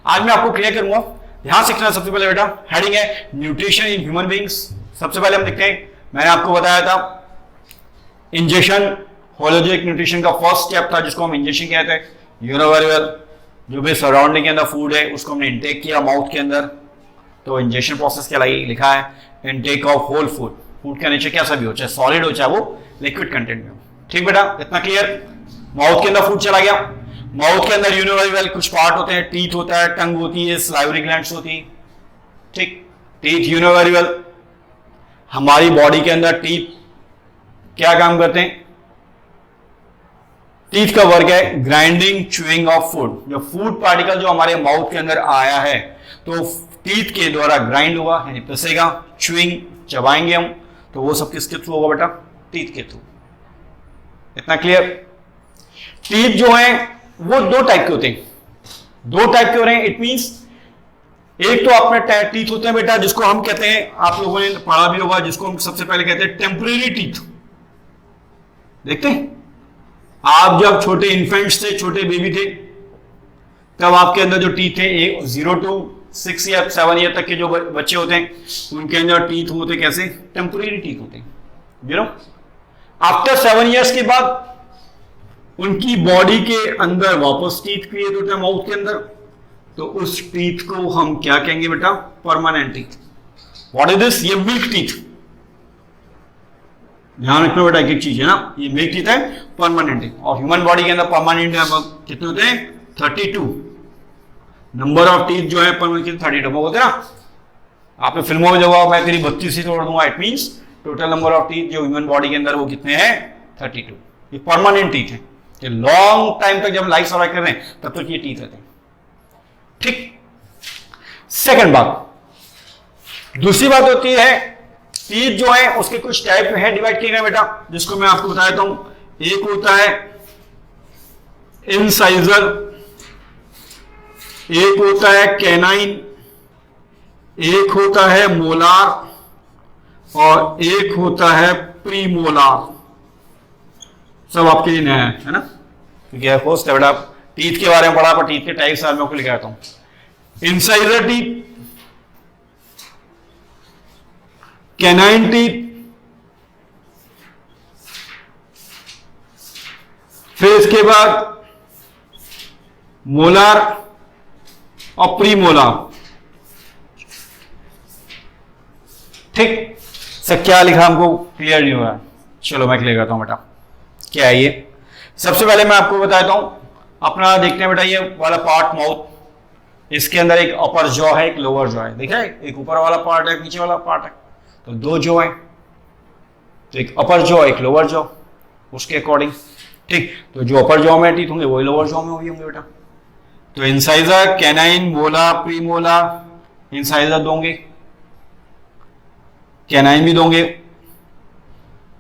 आज मैं आपको क्लियर करूंगा। ध्यान से सीखना। सबसे पहले बेटा हेडिंग है न्यूट्रिशन इन ह्यूमन बींग्स। सबसे पहले हम देखते हैं, मैंने आपको बताया था इंजेक्शन होलोजिक न्यूट्रिशन का फर्स्ट स्टेप था जिसको हम इंजेक्शन कहते हैं। यू नो वेरी वेल, जो भी सराउंडिंग के अंदर फूड है उसको हमने इंटेक किया माउथ के अंदर, तो इंजेक्शन प्रोसेस क्या लिखा है, intake of whole food. Food का नेचर कैसा भी हो, चाहे सॉलिड हो चाहे वो लिक्विड कंटेंट में हो। ठीक बेटा, इतना क्लियर। माउथ के अंदर फूड चला गया, माउथ के अंदर यूनिवर्सल कुछ पार्ट होते हैं, टीथ होता है, टंग होती है, सलाइवरी ग्लैंड्स होती है। ठीक, टीथ यूनिवर्सल। हमारी बॉडी के अंदर टीथ क्या काम करते हैं? टीथ का वर्क है ग्राइंडिंग च्यूइंग ऑफ फूड। जो फूड पार्टिकल जो हमारे माउथ के अंदर आया है तो टीथ के द्वारा ग्राइंड होगा, यानी पिसेगा, च्यूइंग चबाएंगे हम, तो वो सब किसके थ्रू होगा बेटा? टीथ के थ्रू। इतना क्लियर। टीथ जो है वो 2 टाइप के होते हैं। 2 टाइप के हो रहे हैं, इट मींस एक तो अपने टीथ होते हैं बेटा जिसको हम कहते हैं, आप लोगों ने पढ़ा भी होगा, जिसको हम सबसे पहले कहते हैं टेम्परेरी टीथ। देखते हैं आप जब छोटे इन्फेंट्स थे, छोटे बेबी थे, तब आपके अंदर जो टीथ थे 0 to 6 या 7 ईयर तक के जो बच्चे होते हैं उनके अंदर टीथ होते कैसे? टेम्परेरी टीथ होते हैं। यू नो, आफ्टर 7 ईयर्स के बाद उनकी बॉडी के अंदर वापस टीथ क्रिएट होते हैं माउथ के अंदर, तो उस टीथ को हम क्या कहेंगे बेटा? Permanent teeth. What is this? ये मिल्क टीथ। ध्यान रखना बेटा, एक चीज है ना, ये मिल्क टीथ है, परमानेंट टीथ। और ह्यूमन बॉडी के अंदर परमानेंट कितने होते हैं? 32 नंबर ऑफ टीथ जो है परमानेंट 32 होते हैं ना। आपने फिल्मों में देखा, मैं तेरी 32 ही तोड़ दूंगा, it means total number of teeth जो ह्यूमन बॉडी के अंदर वो कितने हैं? 32। ये परमानेंट टीथ है, ये लॉन्ग टाइम तक जब लाइफ सर्वाइव कर रहे हैं तब तक ये टीथ रहते हैं। ठीक। सेकंड बात, दूसरी बात होती है टीथ जो है उसके कुछ टाइप में है, डिवाइड किए गए बेटा, जिसको मैं आपको बता देता हूं। एक होता है इंसाइजर, एक होता है कैनाइन, एक होता है मोलार और एक होता है प्रीमोलार। सब आपके लिए नया है ना, क्योंकि ऑफकोर्स बेटा टीथ के बारे में पढ़ा, पर टीथ के टाइप्स मैं आपको लिखा हूं। इंसाइजर टीथ, कैनाइन टीथ, फिर इसके बाद मोलार और प्रीमोलार। ठीक, सर क्या लिखा हमको क्लियर नहीं हुआ, चलो मैं क्लियर करता हूं बेटा। क्या है ये? सबसे पहले मैं आपको बताता हूं, अपना देखने बेटा ये वाला पार्ट माउथ, इसके अंदर एक अपर जॉ है, एक लोअर जॉ है। देखा है, एक ऊपर वाला पार्ट है, नीचे वाला पार्ट है, तो 2 जॉ है, तो एक अपर जॉ एक लोअर जॉ, उसके अकॉर्डिंग। ठीक, तो जो अपर जॉ में टीथ होंगे वही लोअर जॉ में होंगे बेटा। तो इंसाइजर, कैनाइन, मोला, प्रीमोला, इंसाइजर दोगे, कैनाइन भी दोगे,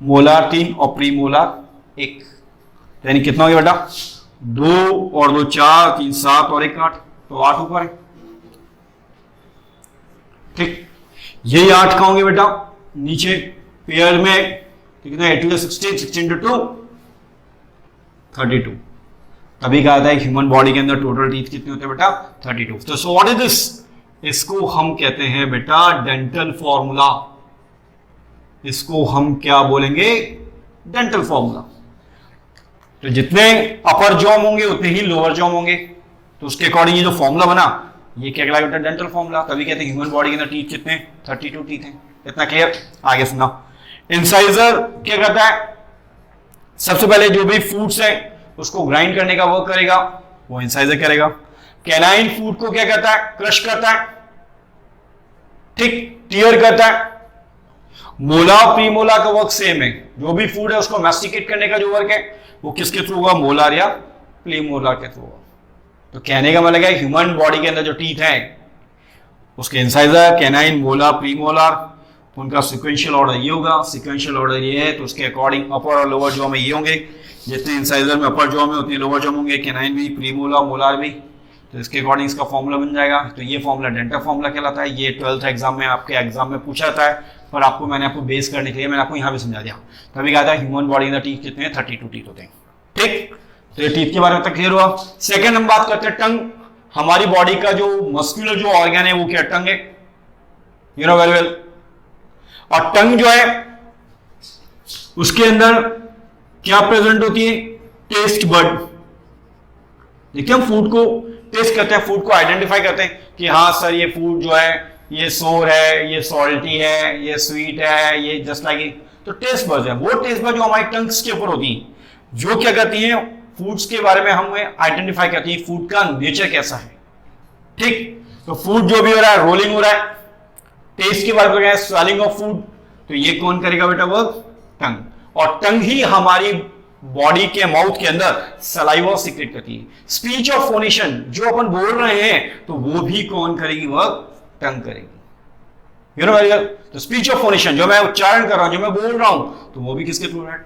मोलार 3 और प्री मोलार 1, यानी कितना हो गया बेटा 2 और 2 4, 3 7 और 1 8, तो 8 ऊपर है। ठीक, यही 8 कहाँ होंगे बेटा नीचे पेयर में, कितना 8 to 16, 16 to 2 32। तभी कहा था ह्यूमन बॉडी के अंदर टोटल टीथ कितने होते हैं बेटा 32। तो सो व्हाट इज दिस, इसको हम कहते हैं बेटा डेंटल फॉर्मूला। इसको हम क्या बोलेंगे डेंटल फॉर्मूला। तो जितने अपर जॉम होंगे उतने ही लोअर जॉम होंगे, तो उसके अकॉर्डिंग ये जो फॉर्मूला बना ये क्या कहलाएगा बेटा डेंटल फॉर्मूला। तभी कहते हैं ह्यूमन बॉडी के अंदर टीथ कितने 32 टीथ हैं। इतना क्लियर, आगे सुना। इंसाइजर क्या करता है, सबसे पहले जो भी फूड्स है उसको ग्राइंड करने का वर्क करेगा, वो इंसाइजर करेगा। कैनाइन फूड को क्या करता है क्रश करता है, ठीक टीयर करता है। मोला प्रीमोला का वर्क सेम है, जो भी फूड है उसको मैस्टिकेट करने का जो वर्क है वो किसके थ्रू होगा मोलार या प्रीमोलार के थ्रू होगा। तो कहने का मतलब है ह्यूमन बॉडी के अंदर जो टीथ है उसके इंसाइजर कैनाइन मोला प्रीमोलार, उनका सिक्वेंशियल ऑर्डर ये होगा। सिक्वेंशियल ऑर्डर ये है तो उसके अकॉर्डिंग अपर और लोअर जॉ में ये होंगे, जितने इंसाइजर में अपर जॉ में उतने लोअर जॉ होंगे, कैनाइन भी प्रीमोलार मोलार भी। तो इसके अकॉर्डिंग इसका फॉर्मूला बन जाएगा। तो ये फॉर्मूला डेंटल फॉर्मूला कहलाता है। ये 12th एग्जाम में आपके एग्जाम में पूछा जाता है, पर आपको मैंने आपको बेस करने के लिए मैंने आपको यहाँ भी समझा दिया। तभी कहा था ह्यूमन बॉडी में टीथ कितने हैं 32 टीथ होते हैं। ठीक, तो ये टीथ के बारे में तक क्लियर हुआ। सेकंड हम बात करते हैं टंग। हमारी बॉडी का जो मस्कुलर जो ऑर्गन है वो क्या टंग है, यू नो वेरी वेल। और टंग जो है उसके अंदर क्या प्रेजेंट होती है टेस्ट बड। देखिए हम फूड को टेस्ट करते हैं, फूड को आइडेंटिफाई करते हैं कि हाँ सर ये फूड जो है ये सोर है, ये सॉल्टी है, ये स्वीट है, ये जस्ट लाइक। तो टेस्ट बड्स है, वो टेस्ट बड जो हमारी टंग्स के ऊपर होती है, जो क्या करती हैं फूड्स के बारे में हमें आइडेंटिफाई करती है फूड का नेचर कैसा है। ठीक, तो फूड जो भी हो रहा है रोलिंग हो रहा है, टेस्ट के बारे में स्वेलिंग ऑफ फूड, तो ये कौन करेगा बेटा वर्क टंग। और टंग ही हमारी बॉडी के माउथ के अंदर सलाइवा सीक्रेट करती है। स्पीच ऑफ फोनेशन जो अपन बोल रहे हैं तो वो भी कौन करेगी वर्क टंग करेगी, यू नो वेरी वेल। तो स्पीच ऑफ फोनेशन जो मैं उच्चारण कर रहा हूं, जो मैं बोल रहा हूं, तो वो भी किसके थ्रू है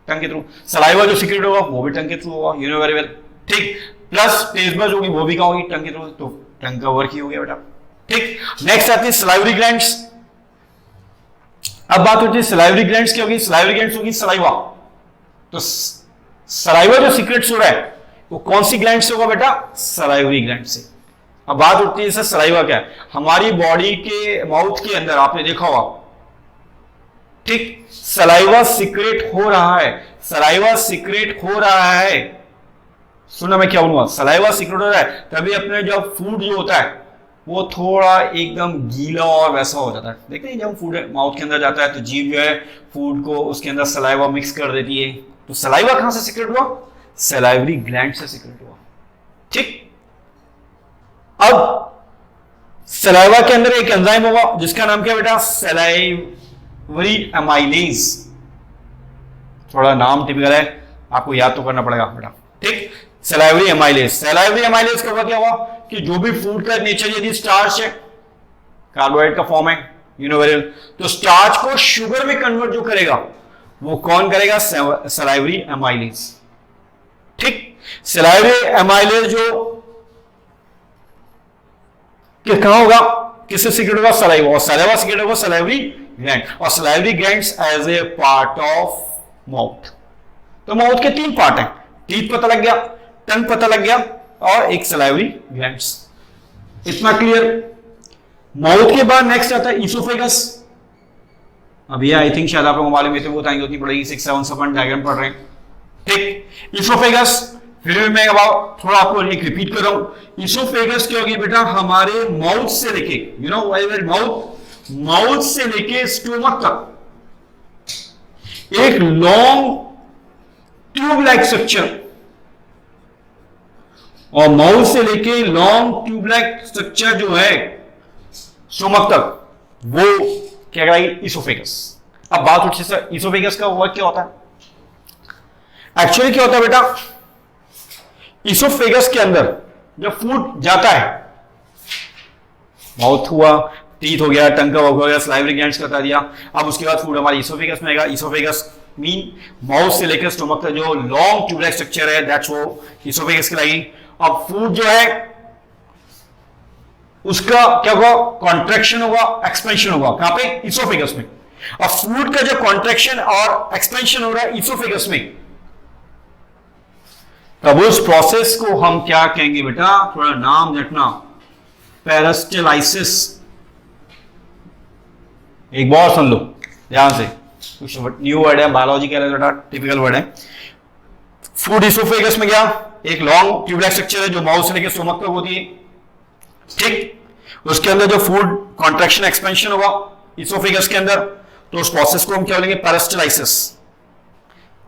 टंग के थ्रू। सलाइवा जो सीक्रेट होगा वो भी टंग के थ्रू होगा, यू नो वेरी वेल। ठीक, प्लस टेस्ट बड्स होगी वो भी कहां होगी टंग के थ्रू। तो टंग का वर्क ही हो गया बेटा। ठीक, नेक्स्ट आती है सलाइवरी ग्लैंड्स। अब बात होती है सलाइवरी ग्लैंड्स की होगी, सलाइवरी ग्लैंड्स होगी सलाइवा। तो सलाइवा जो सीक्रेट्स हो रहा है वो कौन सी ग्लैंड से होगा बेटा सलाइवरी ग्लैंड से। अब बात होती है सलाइवा क्या है, हमारी बॉडी के माउथ के अंदर आपने देखा होगा, ठीक सलाइवा सीक्रेट हो रहा है, सलाइवा सीक्रेट हो रहा है। सुना मैं क्या बोलूंगा, सलाइवा सीक्रेट हो रहा है, तभी अपने जब फूड जो होता है वो थोड़ा एकदम गीला और वैसा हो जाता है। देखते हैं जब फूड माउथ के अंदर जाता है तो जीभ जो है फूड को उसके अंदर सलाइवा मिक्स कर देती है। तो सलाइवा कहां से सीक्रेट हुआ, सलाइवरी ग्लैंड से सीक्रेट हुआ। ठीक, अब सलाइवा के अंदर एक एंजाइम होगा जिसका नाम क्या बेटा सलाइवरी एमाइलेज। थोड़ा नाम टिपिकल है, आपको याद तो करना पड़ेगा बेटा। ठीक, सलाइवरी एमाइलेज। सलाइवरी एमाइलेज का क्या हुआ कि जो भी फूड का नेचर यदि स्टार्च है, कार्बोहाइड्रेट का फॉर्म है, यू नो वेरी वेल, तो स्टार्च को शुगर में कन्वर्ट जो करेगा वो कौन करेगा सलाइवरी एमाइलेज। ठीक, सलाइवरी एमाइलेज जो कहां होगा, किससे सीक्रेट होगा सलाइवा, और सलाइवा सीक्रेट होगा सलाइवरी ग्लैंड, और salivary glands as a part of mouth. तो माउथ के 3 पार्ट हैं, टीथ पता लग गया, टंग पता लग गया, और एक सलाइवरी ग्लैंड्स। इतना क्लियर। माउथ के बाद नेक्स्ट आता है इसोफेगस। अब ये आई थिंक शायद आप लोगों मालूम है तो वो बताएंगे उतनी पड़ेगी, 6-7 अपन डायग्राम पढ़ रहे हैं। ठीक, इसोफेगस फिर मैं अब थोड़ा आपको एक रिपीट कर रहा हूं। इसोफेगस क्या होगी बेटा, हमारे माउथ से लेके, यू नो माउथ से लेके स्टोमक तक एक लॉन्ग ट्यूब लाइक स्ट्रक्चर, और माउथ से लेके लॉन्ग ट्यूब लाइक स्ट्रक्चर जो है स्टोमक तक, वो क्या कहलाएगी इसोफेगस। अब बात उठती है इसोफेगस का वर्क क्या होता है। एक्चुअली क्या होता है बेटा, इसोफेगस के अंदर जब फूड जाता है, माउथ हुआ, टीथ हो गया, टंग का वर्क हो गया, सलाइवरी ग्लैंड्स बता दिया, अब उसके बाद फूड हमारे इसोफेगस में आएगा। इसोफेगस मीन माउथ से लेकर स्टोमक का जो लॉन्ग ट्यूबलाइक स्ट्रक्चर है दैट्स वो इसोफेगस कहलाएगी। अब फूड जो है उसका क्या होगा, कॉन्ट्रैक्शन होगा, एक्सपेंशन होगा, कहां पे, इसोफेगस में। अब फूड का जो कॉन्ट्रैक्शन और एक्सपेंशन हो रहा है इसोफेगस में, तब उस प्रोसेस को हम क्या कहेंगे बेटा, थोड़ा नाम रखना, पेरिस्टाल्सिस। एक बार सुन लो ध्यान से, कुछ न्यू वर्ड है, बायोलॉजी का बेटा टिपिकल वर्ड है। फूड इसोफेगस में गया, एक लॉन्ग ट्यूबलाइक स्ट्रक्चर है जो माउथ से लेकर स्टोमक तक होती है, ठीक। उसके अंदर जो फूड कॉन्ट्रैक्शन एक्सपेंशन होगा इसोफेगस के अंदर, तो उस प्रोसेस को हम क्या बोलेंगे, पेरिस्टाल्सिस।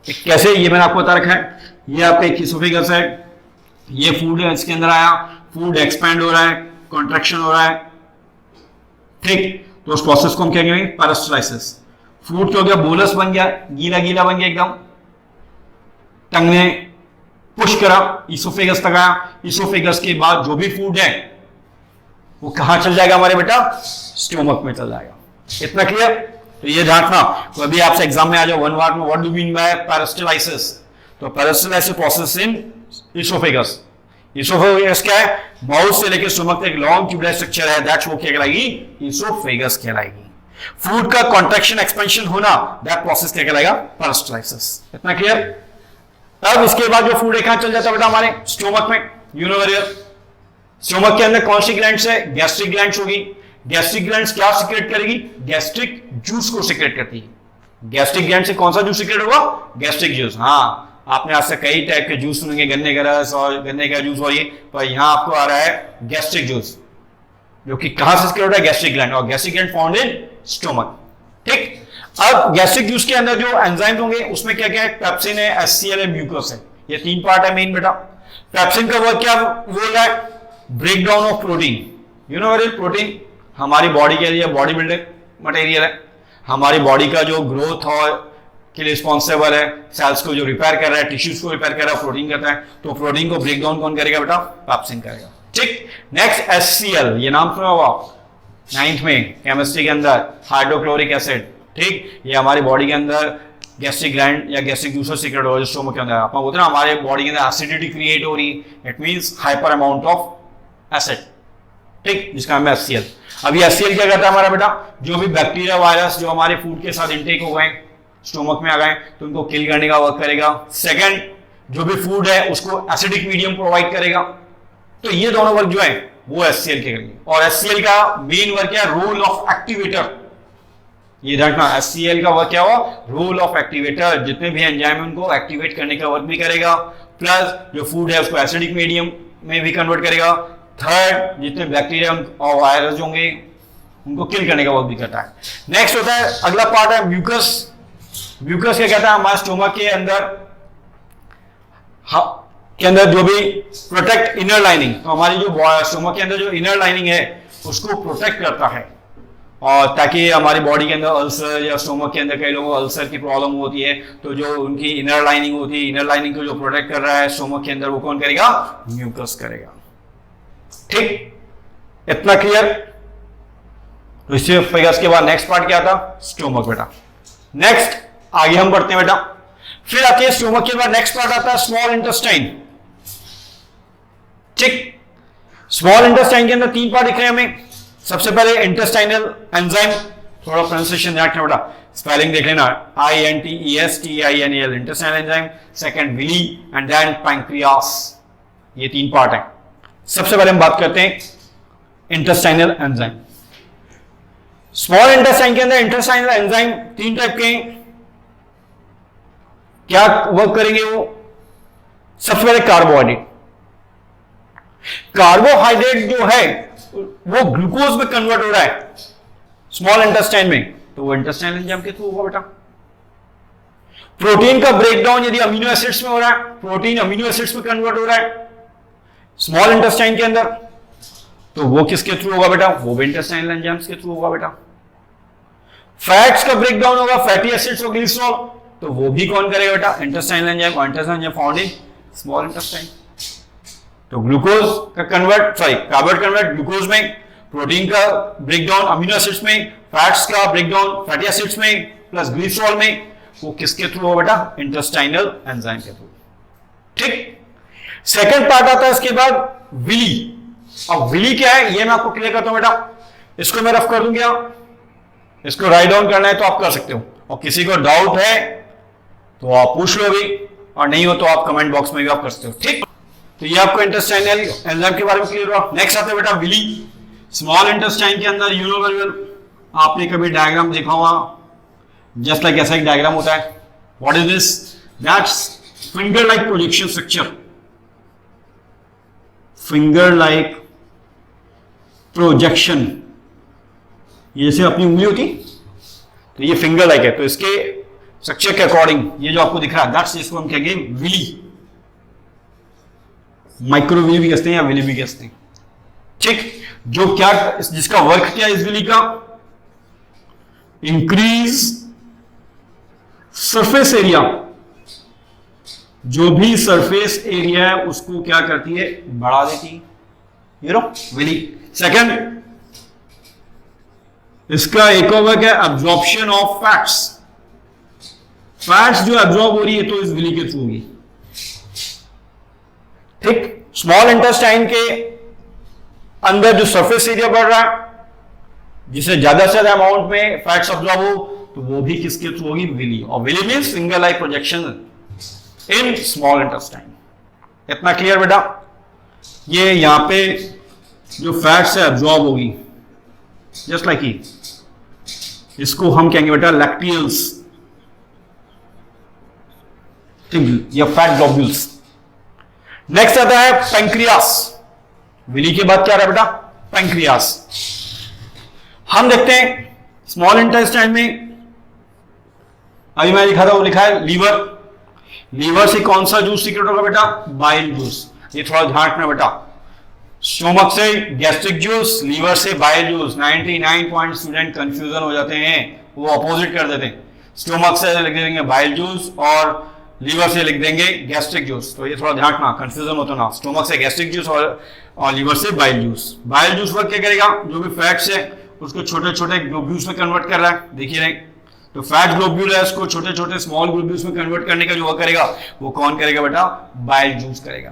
कैसे, ये मैंने आपको बता रखा है, ये आपका एक इसोफेगस है, ये फूड है, इसके अंदर आया, फूड एक्सपैंड हो रहा है, कॉन्ट्रैक्शन हो रहा है, ठीक। तो उस प्रोसेस को हम क्या कहेंगे, पेरिस्टाल्सिस। फूड क्या हो गया, बोलस बन गया, गीला गीला बन गया एकदम, टंग ने पुश करा, इसोफेगस तक आया। इसोफेगस के बाद जो भी फूड है वो कहां चल जाएगा हमारे बेटा, स्टोमक में चल जाएगा। इतना क्लियर। तो ये ध्यान, कभी आपसे एग्जाम में आ जाओ 1 मार्क में, what do mean by peristalsis, तो peristalsis process in oesophagus. Oesophagus क्या है, माउथ से लेकर स्टोमक तक एक लॉन्ग ट्यूबलाइक स्ट्रक्चर है, दैट्स वो क्या कहलाएगी, इसोफेगस कहलाएगी। फूड का कॉन्ट्रैक्शन एक्सपेंशन होना, दैट प्रोसेस क्या कहलाएगा, पेरिस्टाल्सिस। इतना क्लियर। अब इसके बाद जो फूड है कहां चल जाता है बेटा, हमारे स्टोमक में, you know very well. Stomach के अंदर कौन सी ग्लैंड्स है, गैस्ट्रिक ग्लैंड्स होगी। गैस्ट्रिक ग्लैंड्स क्या सिक्रेट करेगी, गैस्ट्रिक जूस को सिक्रेट करती है। गैस्ट्रिक ग्लैंड से कौन सा जूस सिक्रेट होगा, गैस्ट्रिक जूस। हाँ, आपने आज से कई टाइप के जूस सुनेंगे, गन्ने का रस और गन्ने का जूस और ये, पर यहां आपको आ रहा है गैस्ट्रिक जूस, जो कि कहां से सिक्रेट होता है, गैस्ट्रिक ग्लैंड, और gastric gland found in stomach, ठीक। अब गैस्ट्रिक जूस के अंदर जो एंजाइम होंगे उसमें क्या क्या है, पेप्सिन है, HCl है, म्यूकस है, ये 3 पार्ट है मेन बेटा। पेप्सिन का वर्क क्या बोल रहा है, break down of protein. You know very, protein हमारी बॉडी के लिए बॉडी बिल्डिंग मटेरियल है, हमारी बॉडी का जो ग्रोथ और के लिए रिस्पॉन्सिबल है, सेल्स को जो रिपेयर कर रहा है, टिश्यूज को रिपेयर कर रहा है, प्रोटीन करता है। तो प्रोटीन को ब्रेक डाउन कौन करेगा बेटा, पेप्सिन करेगा, ठीक। नेक्स्ट HCl, ये नाम सुना होगा 9th में केमिस्ट्री के अंदर, हाइड्रोक्लोरिक एसिड, ठीक। ये हमारी बॉडी के अंदर गैस्ट्रिक ग्लैंड या गैस्ट्रिक जूस सीक्रेट हो, स्टोमक के अंदर आप बोलते हैं हमारे बॉडी के अंदर एसिडिटी क्रिएट हो रही, it means hyper amount of acid, ठीक, जिसका नाम है HCl। अब ये HCl क्या करता है हमारा बेटा, जो भी बैक्टीरिया वायरस जो हमारे फूड के साथ इंटेक हो गए, स्टोमक में आ गए, तो उनको किल करने का वर्क करेगा। सेकंड, जो भी फूड है उसको एसिडिक मीडियम प्रोवाइड करेगा। तो ये दोनों वर्क जो है वो HCl के करेंगे। और HCl का मेन वर्क क्या है, रोल ऑफ एक्टिवेटर। ये रखना, HCl का वर्क क्या हुआ, रोल ऑफ एक्टिवेटर। जितने भी एंजाइम है उनको एक्टिवेट करने का वर्क भी करेगा, प्लस जो फूड है उसको एसिडिक मीडियम में भी कन्वर्ट करेगा। थर्ड, जितने बैक्टीरिया और वायरस होंगे उनको किल करने का वर्क भी करता है। नेक्स्ट होता है, अगला पार्ट है म्यूकस। म्यूकस क्या कहता है, हमारे स्टोमक के अंदर जो भी प्रोटेक्ट इनर लाइनिंग, तो हमारी जो स्टोमक के अंदर जो इनर लाइनिंग है उसको प्रोटेक्ट करता है, और ताकि हमारी बॉडी के अंदर अल्सर या स्टोमक के अंदर कई लोगों को अल्सर की प्रॉब्लम होती है, तो जो उनकी इनर लाइनिंग होती है, इनर लाइनिंग को जो प्रोटेक्ट कर रहा है स्टोमक के अंदर, वो कौन करेगा, म्यूकस करेगा, ठीक। इतना क्लियर। तो इसोफेगस के बाद नेक्स्ट पार्ट क्या था, स्टोमक बेटा। नेक्स्ट आगे हम बढ़ते हैं बेटा, फिर आती है स्टोमक के बाद नेक्स्ट पार्ट आता है स्मॉल इंटेस्टाइन, ठीक। स्मॉल इंटेस्टाइन के अंदर 3 पार्ट दिख रहे हैं हमें। सबसे पहले इंटेस्टाइनल एंजाइम, थोड़ा प्रोनाउंसिएशन ध्यान रखना बेटा, स्पेलिंग देख लेना, INTESTINAL intestinal enzyme. Second villi, and then pancreas. ये 3 पार्ट है। सबसे पहले हम बात करते हैं इंटेस्टाइनल एंजाइम। स्मॉल इंटेस्टाइन के अंदर इंटेस्टाइनल एंजाइम 3 टाइप के हैं। क्या वर्क करेंगे वो, सबसे पहले कार्बोहाइड्रेट। कार्बोहाइड्रेट जो है वो ग्लूकोज में कन्वर्ट हो रहा है स्मॉल इंटेस्टाइन में, तो वो इंटेस्टाइनल एंजाइम के थ्रू होगा बेटा। प्रोटीन का ब्रेकडाउन यदि अमीनो एसिड्स में हो रहा है, प्रोटीन अमीनो एसिड्स में कन्वर्ट हो रहा है स्मॉल इंटेस्टाइन के अंदर, तो वो किसके थ्रू होगा बेटा, वो भी इंटेस्टाइनल एंजाइम्स के थ्रू होगा बेटा। फैट्स का ब्रेकडाउन होगा, फैटी एसिड्स और ग्लिसरॉल, तो वो भी कौन करेगा बेटा, इंटेस्टाइनल एंजाइम। और intestinal enzyme found in small intestine. तो ग्लूकोज का कार्बोहाइड्रेट कन्वर्ट ग्लूकोज में, प्रोटीन का ब्रेकडाउन अमीनो एसिड्स में, फैट्स का ब्रेकडाउन फैटी एसिड्स में प्लस ग्लिसरॉल में, वो किसके थ्रू होगा बेटा? इंटेस्टाइनल एंजाइम के थ्रू। ठीक, सेकंड पार्ट आता है इसके बाद विली। अब विली क्या है ये मैं आपको क्लियर करता हूं बेटा। इसको मैं रफ कर दूं क्या? इसको राइट डाउन करना है तो आप कर सकते हो, और किसी को डाउट है तो आप पूछ लो भी, और नहीं हो तो आप कमेंट बॉक्स में भी आप कर सकते हो। ठीक, तो ये आपको इंटेस्टाइनल एंजाइम के बारे में क्लियर हुआ। नेक्स्ट आता है बेटा विली। स्मॉल इंटेस्टाइन के अंदर यू नो वेरी वेल, आपने कभी डायग्राम देखा होगा, जस्ट लाइक ऐसा एक डायग्राम होता है। What is this? That's finger like projection structure. Finger like projection, ये जैसे अपनी उंगली होती तो ये फिंगर लाइक है, तो इसके स्ट्रक्चर के अकॉर्डिंग ये जो आपको दिख रहा है दैट्स, इसको हम कहेंगे विली। माइक्रोविली भी कहते हैं या विली भी कहते हैं। ठीक, जो क्या, जिसका वर्क क्या है इस विली का? Increase surface area. जो भी सरफेस एरिया है उसको क्या करती है? बढ़ा देती है, यू नो, विली। सेकंड, इसका एक और वर्क है एब्जॉर्प्शन ऑफ फैट्स। फैट्स जो एब्जॉर्ब हो रही है तो इस विली के थ्रू होगी। ठीक, स्मॉल इंटेस्टाइन के अंदर जो सरफेस एरिया बढ़ रहा है, जिसे ज्यादा से ज्यादा अमाउंट में फैट्स एब्जॉर्ब हो, तो वो भी किसके थ्रू होगी? विली। और villi means finger like projection in small intestine. इतना क्लियर बेटा? ये यहां पे जो फैट्स है एब्जॉर्ब होगी, जस्ट लाइक ही, इसको हम कहेंगे बेटा लैक्टियल्स, ठीक, या फैट ग्लोब्यूल्स। नेक्स्ट आता है पैंक्रियास। विली के बाद क्या रहा बेटा? पैंक्रियास। हम देखते हैं स्मॉल इंटेस्टाइन में, अभी मैं लिखा था वो लिखा है लीवर। लीवर से कौन सा जूस सीक्रेट होगा बेटा? Bile juice. ये थोड़ा ध्यान रखना बेटा। स्टोमक से गैस्ट्रिक जूस, लीवर से bile juice. 99 point student confusion हो जाते हैं, वो अपोजिट कर देते हैं। स्टोमक से लिख देंगे बाइल जूस और लीवर से लिख देंगे गैस्ट्रिक जूस, तो ये थोड़ा ध्यान रखना, कंफ्यूजन होता ना। स्टोमक से गैस्ट्रिक जूस और लीवर से bile juice. Bile juice work क्या करेगा? जो भी फैट्स है उसको छोटे छोटे ग्लोब्यूल्स में कन्वर्ट कर रहा है, देखिए रहे, तो फैट ग्लोब्यूल है उसको छोटे छोटे स्मॉल ग्लोब्यूल्स में कन्वर्ट करने का जो वर्क करेगा वो कौन करेगा बेटा? बाइल जूस करेगा।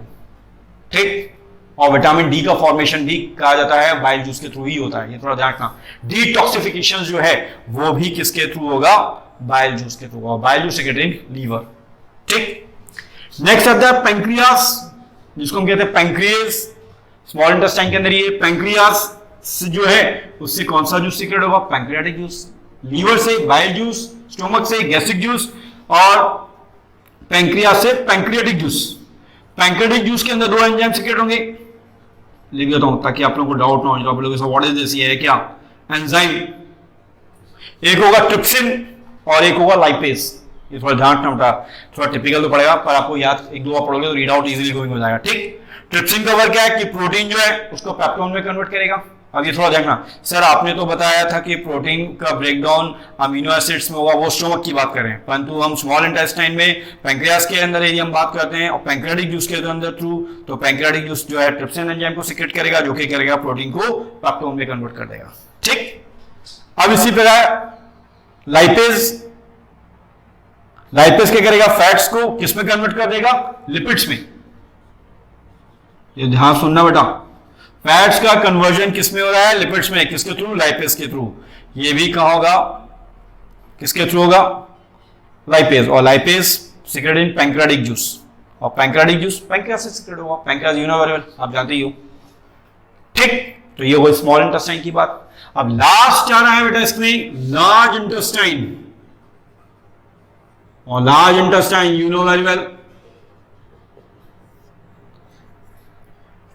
ठीक, और विटामिन डी का फॉर्मेशन भी कहा जाता है बाइल जूस के थ्रू ही होता है, ये थोड़ा ध्यान रखना। डिटॉक्सिफिकेशन जो है वो भी किसके थ्रू होगा? बाइल जूस के थ्रू होगा। Bile juice secreted in liver. ठीक, नेक्स्ट आता है पैंक्रियास, जिसको हम कहते हैं पैंक्रियास। स्मॉल इंटेस्टाइन के अंदर ये पैंक्रियास जो है उससे कौन सा जूस सीक्रेट होगा? Pancreatic juice. लीवर से बाइल जूस, स्टोमक से गैस्ट्रिक जूस, और पैंक्रियास से पैंक्रियाटिक जूस। पैंक्रियाटिक जूस के अंदर दो एंजाइम सीक्रेट होंगे, लिख देता हूं ताकि आप लोगों को डाउट ना हो जाए। आप लोगों को व्हाट इज दिस, ये है क्या एंजाइम? एक होगा ट्रिप्सिन और एक होगा लाइपेज। ये थोड़ा ध्यान रखना बेटा, थोड़ा टिपिकल तो पड़ेगा पर आपको याद, एक दो बार पढ़ोगे तो रीड आउट इजीली गोइंग हो जाएगा। ठीक, ट्रिप्सिन का वर्क क्या है कि प्रोटीन जो है उसको पेप्टोन में कन्वर्ट करेगा। अब ये थोड़ा देखना, सर आपने तो बताया था कि प्रोटीन का ब्रेकडाउन अमीनो एसिड्स में होगा, वो स्टोमक की बात करें, परंतु हम स्मॉल इंटेस्टाइन में पैंक्रियास के अंदर एरिया हम बात करते हैं और पैंक्रियाटिक जूस के अंदर थ्रू, तो पैंक्रियाटिक जूस जो है ट्रिप्सिन एंजाइम को सीक्रेट करेगा जो कि करेगा प्रोटीन को पेप्टोन में कन्वर्ट कर देगा। ठीक, अब इसी प्रकार लाइपेज, लाइपेज क्या करेगा? फैट्स को किस में कन्वर्ट कर देगा? लिपिड्स में। ये ध्यान सुनना बेटा, फैट्स का कन्वर्जन किस में हो रहा है? लिपिड्स में। किसके थ्रू? लाइपेज के थ्रू। ये भी कहां होगा? किसके थ्रू होगा? लाइपेज। और lipase secret in pancreatic juice, और पैंक्रियाटिक जूस पैंक्रियास से सीक्रेट होगा। Pancreas you know very well, आप जानते ही हो। ठीक, तो ये हो स्मॉल इंटेस्टाइन की बात। अब लास्ट आ रहा है बेटा इसमें लार्ज इंटेस्टाइन, और large intestine you know very well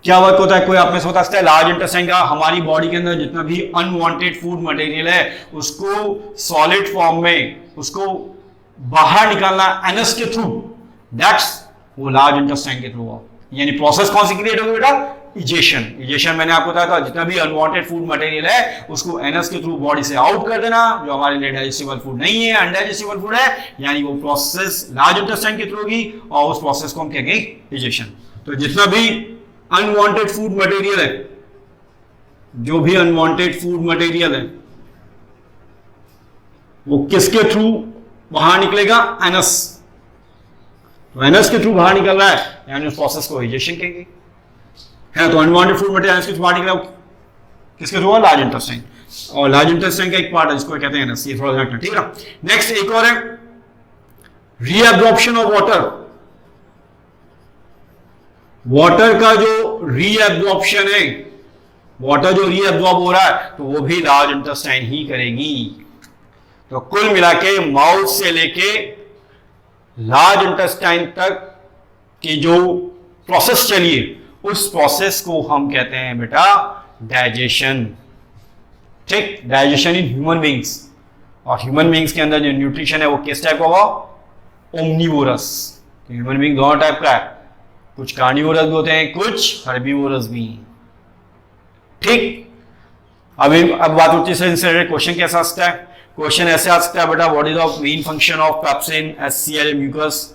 क्या वर्क होता है? कोई आप में से बता सकता है? लार्ज इंटेस्टाइन का हमारी बॉडी के अंदर जितना भी अनवांटेड फूड मटेरियल है उसको सॉलिड फॉर्म में उसको बाहर निकालना एनस के थ्रू, दैट्स वो लार्ज इंटेस्टाइन के थ्रू। यानी प्रोसेस कौन सी क्रिएट होगी बेटा? इजेशन। इजेशन मैंने आपको बताया था, जितना भी अनवांटेड फूड मटेरियल है उसको एनस के थ्रू बॉडी से आउट कर देना, जो हमारे लिए डाइजेस्टिबल फूड नहीं है, अनडाइजेस्टिबल फूड है, यानी वो प्रोसेस लार्ज इंटेस्टाइन के थ्रू होगी, और उस प्रोसेस को हम कहेंगे इजेशन। तो जितना भी अनवांटेड फूड मटेरियल है, जो भी अनवांटेड फूड मटेरियल है वो किसके थ्रू बाहर निकलेगा एनस, तो एनस के थ्रू बाहर निकल रहा है, यानी उस प्रोसेस को इजेशन कहेंगे, है। तो अनवांटेड फूड मटेरियल एनस के थ्रू बाहर निकला, किसके थ्रू? लार्ज इंटेस्टाइन, और लार्ज इंटेस्टाइन का एक पार्ट है जिसको कहते हैं एनस, ये थोड़ा ध्यान रखना, ठीक है ना। नेक्स्ट एक और है रीएब्जॉर्प्शन ऑफ वाटर। वाटर का जो रीएब्जॉर्प्शन है, वाटर जो रीएब्जॉर्ब हो रहा है, तो वो भी लार्ज इंटेस्टाइन ही करेगी। तो कुल मिला के माउथ से लेके लार्ज इंटेस्टाइन तक की जो प्रोसेस चलिए, उस प्रोसेस को हम कहते हैं बेटा डाइजेशन, ठीक। डाइजेशन इन ह्यूमन बींग्स, और ह्यूमन बींग्स के अंदर जो न्यूट्रिशन है वो किस टाइप का होगा? ओमनीवोरस। तो ह्यूमन बींग दोनों टाइप का है, कुछ कार्निवोरस भी होते हैं, कुछ हर्बीवोरस भी, ठीक। अब बात होती है इनसे क्वेश्चन कैसा आ सकता है? क्वेश्चन ऐसे आ सकता है बेटा, what is the main function of pepsin, HCl mucus,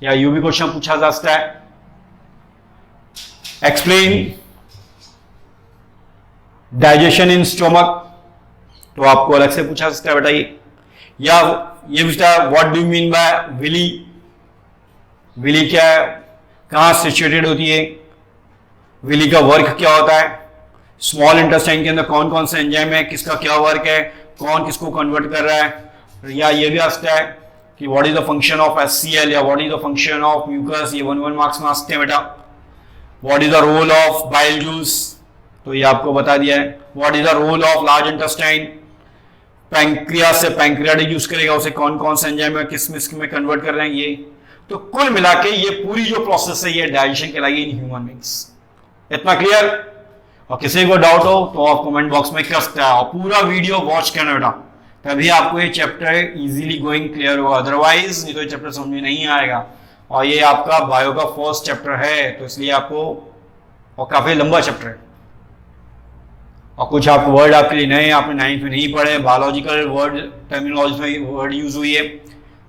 या यू भी क्वेश्चन पूछा जा सकता है, एक्सप्लेन डाइजेशन इन स्टोमक, तो आपको अलग से पूछा सकता है बेटा ये। या ये पूछता है what do you mean by villi, villi क्या है, कहां सिचुएटेड होती है, विली का वर्क क्या होता है, स्मॉल इंटेस्टाइन के अंदर कौन कौन से एंजाइम है, किसका क्या वर्क है, कौन किसको कन्वर्ट कर रहा है। या ये भी आ सकता है कि what is the function of HCl, या what is the function of mucus, ये 1 मार्क्स में आ सकते हैं बेटा। What is the role of bile juice, तो ये आपको बता दिया है। What is the role of large intestine, pancreas से पैंक्रियाटिक यूज करेगा, उसे कौन कौन से एंजाइम है किस में कन्वर्ट कर रहे हैं ये। तो कुल मिला के ये पूरी जो प्रोसेस है ये डाइजेशन कहलाएगी इन ह्यूमन बींग्स। इतना क्लियर? और किसी को डाउट हो तो आप कमेंट बॉक्स में कर सकते हैं, और पूरा वीडियो वॉच करना बेटा, तभी आपको ये चैप्टर इजीली गोइंग क्लियर होगा, अदरवाइज नहीं तो ये चैप्टर समझ में नहीं आएगा। और ये आपका बायो का फर्स्ट चैप्टर है, तो इसलिए आपको, और काफी लंबा चैप्टर है, और कुछ आप वर्ड आपके लिए नए, आपने 9th में नहीं पढ़े, बायोलॉजिकल वर्ड टर्मिनोलॉजी में वर्ड यूज हुई है,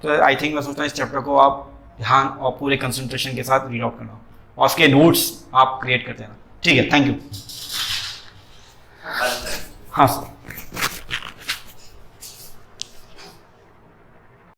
तो आई थिंक मैं सोचता हूँ इस चैप्टर को आप ध्यान और पूरे कंसंट्रेशन के साथ रीड आउट करना, और उसके नोट्स आप क्रिएट करते हैं। ठीक है, थैंक यू। हाँ सर।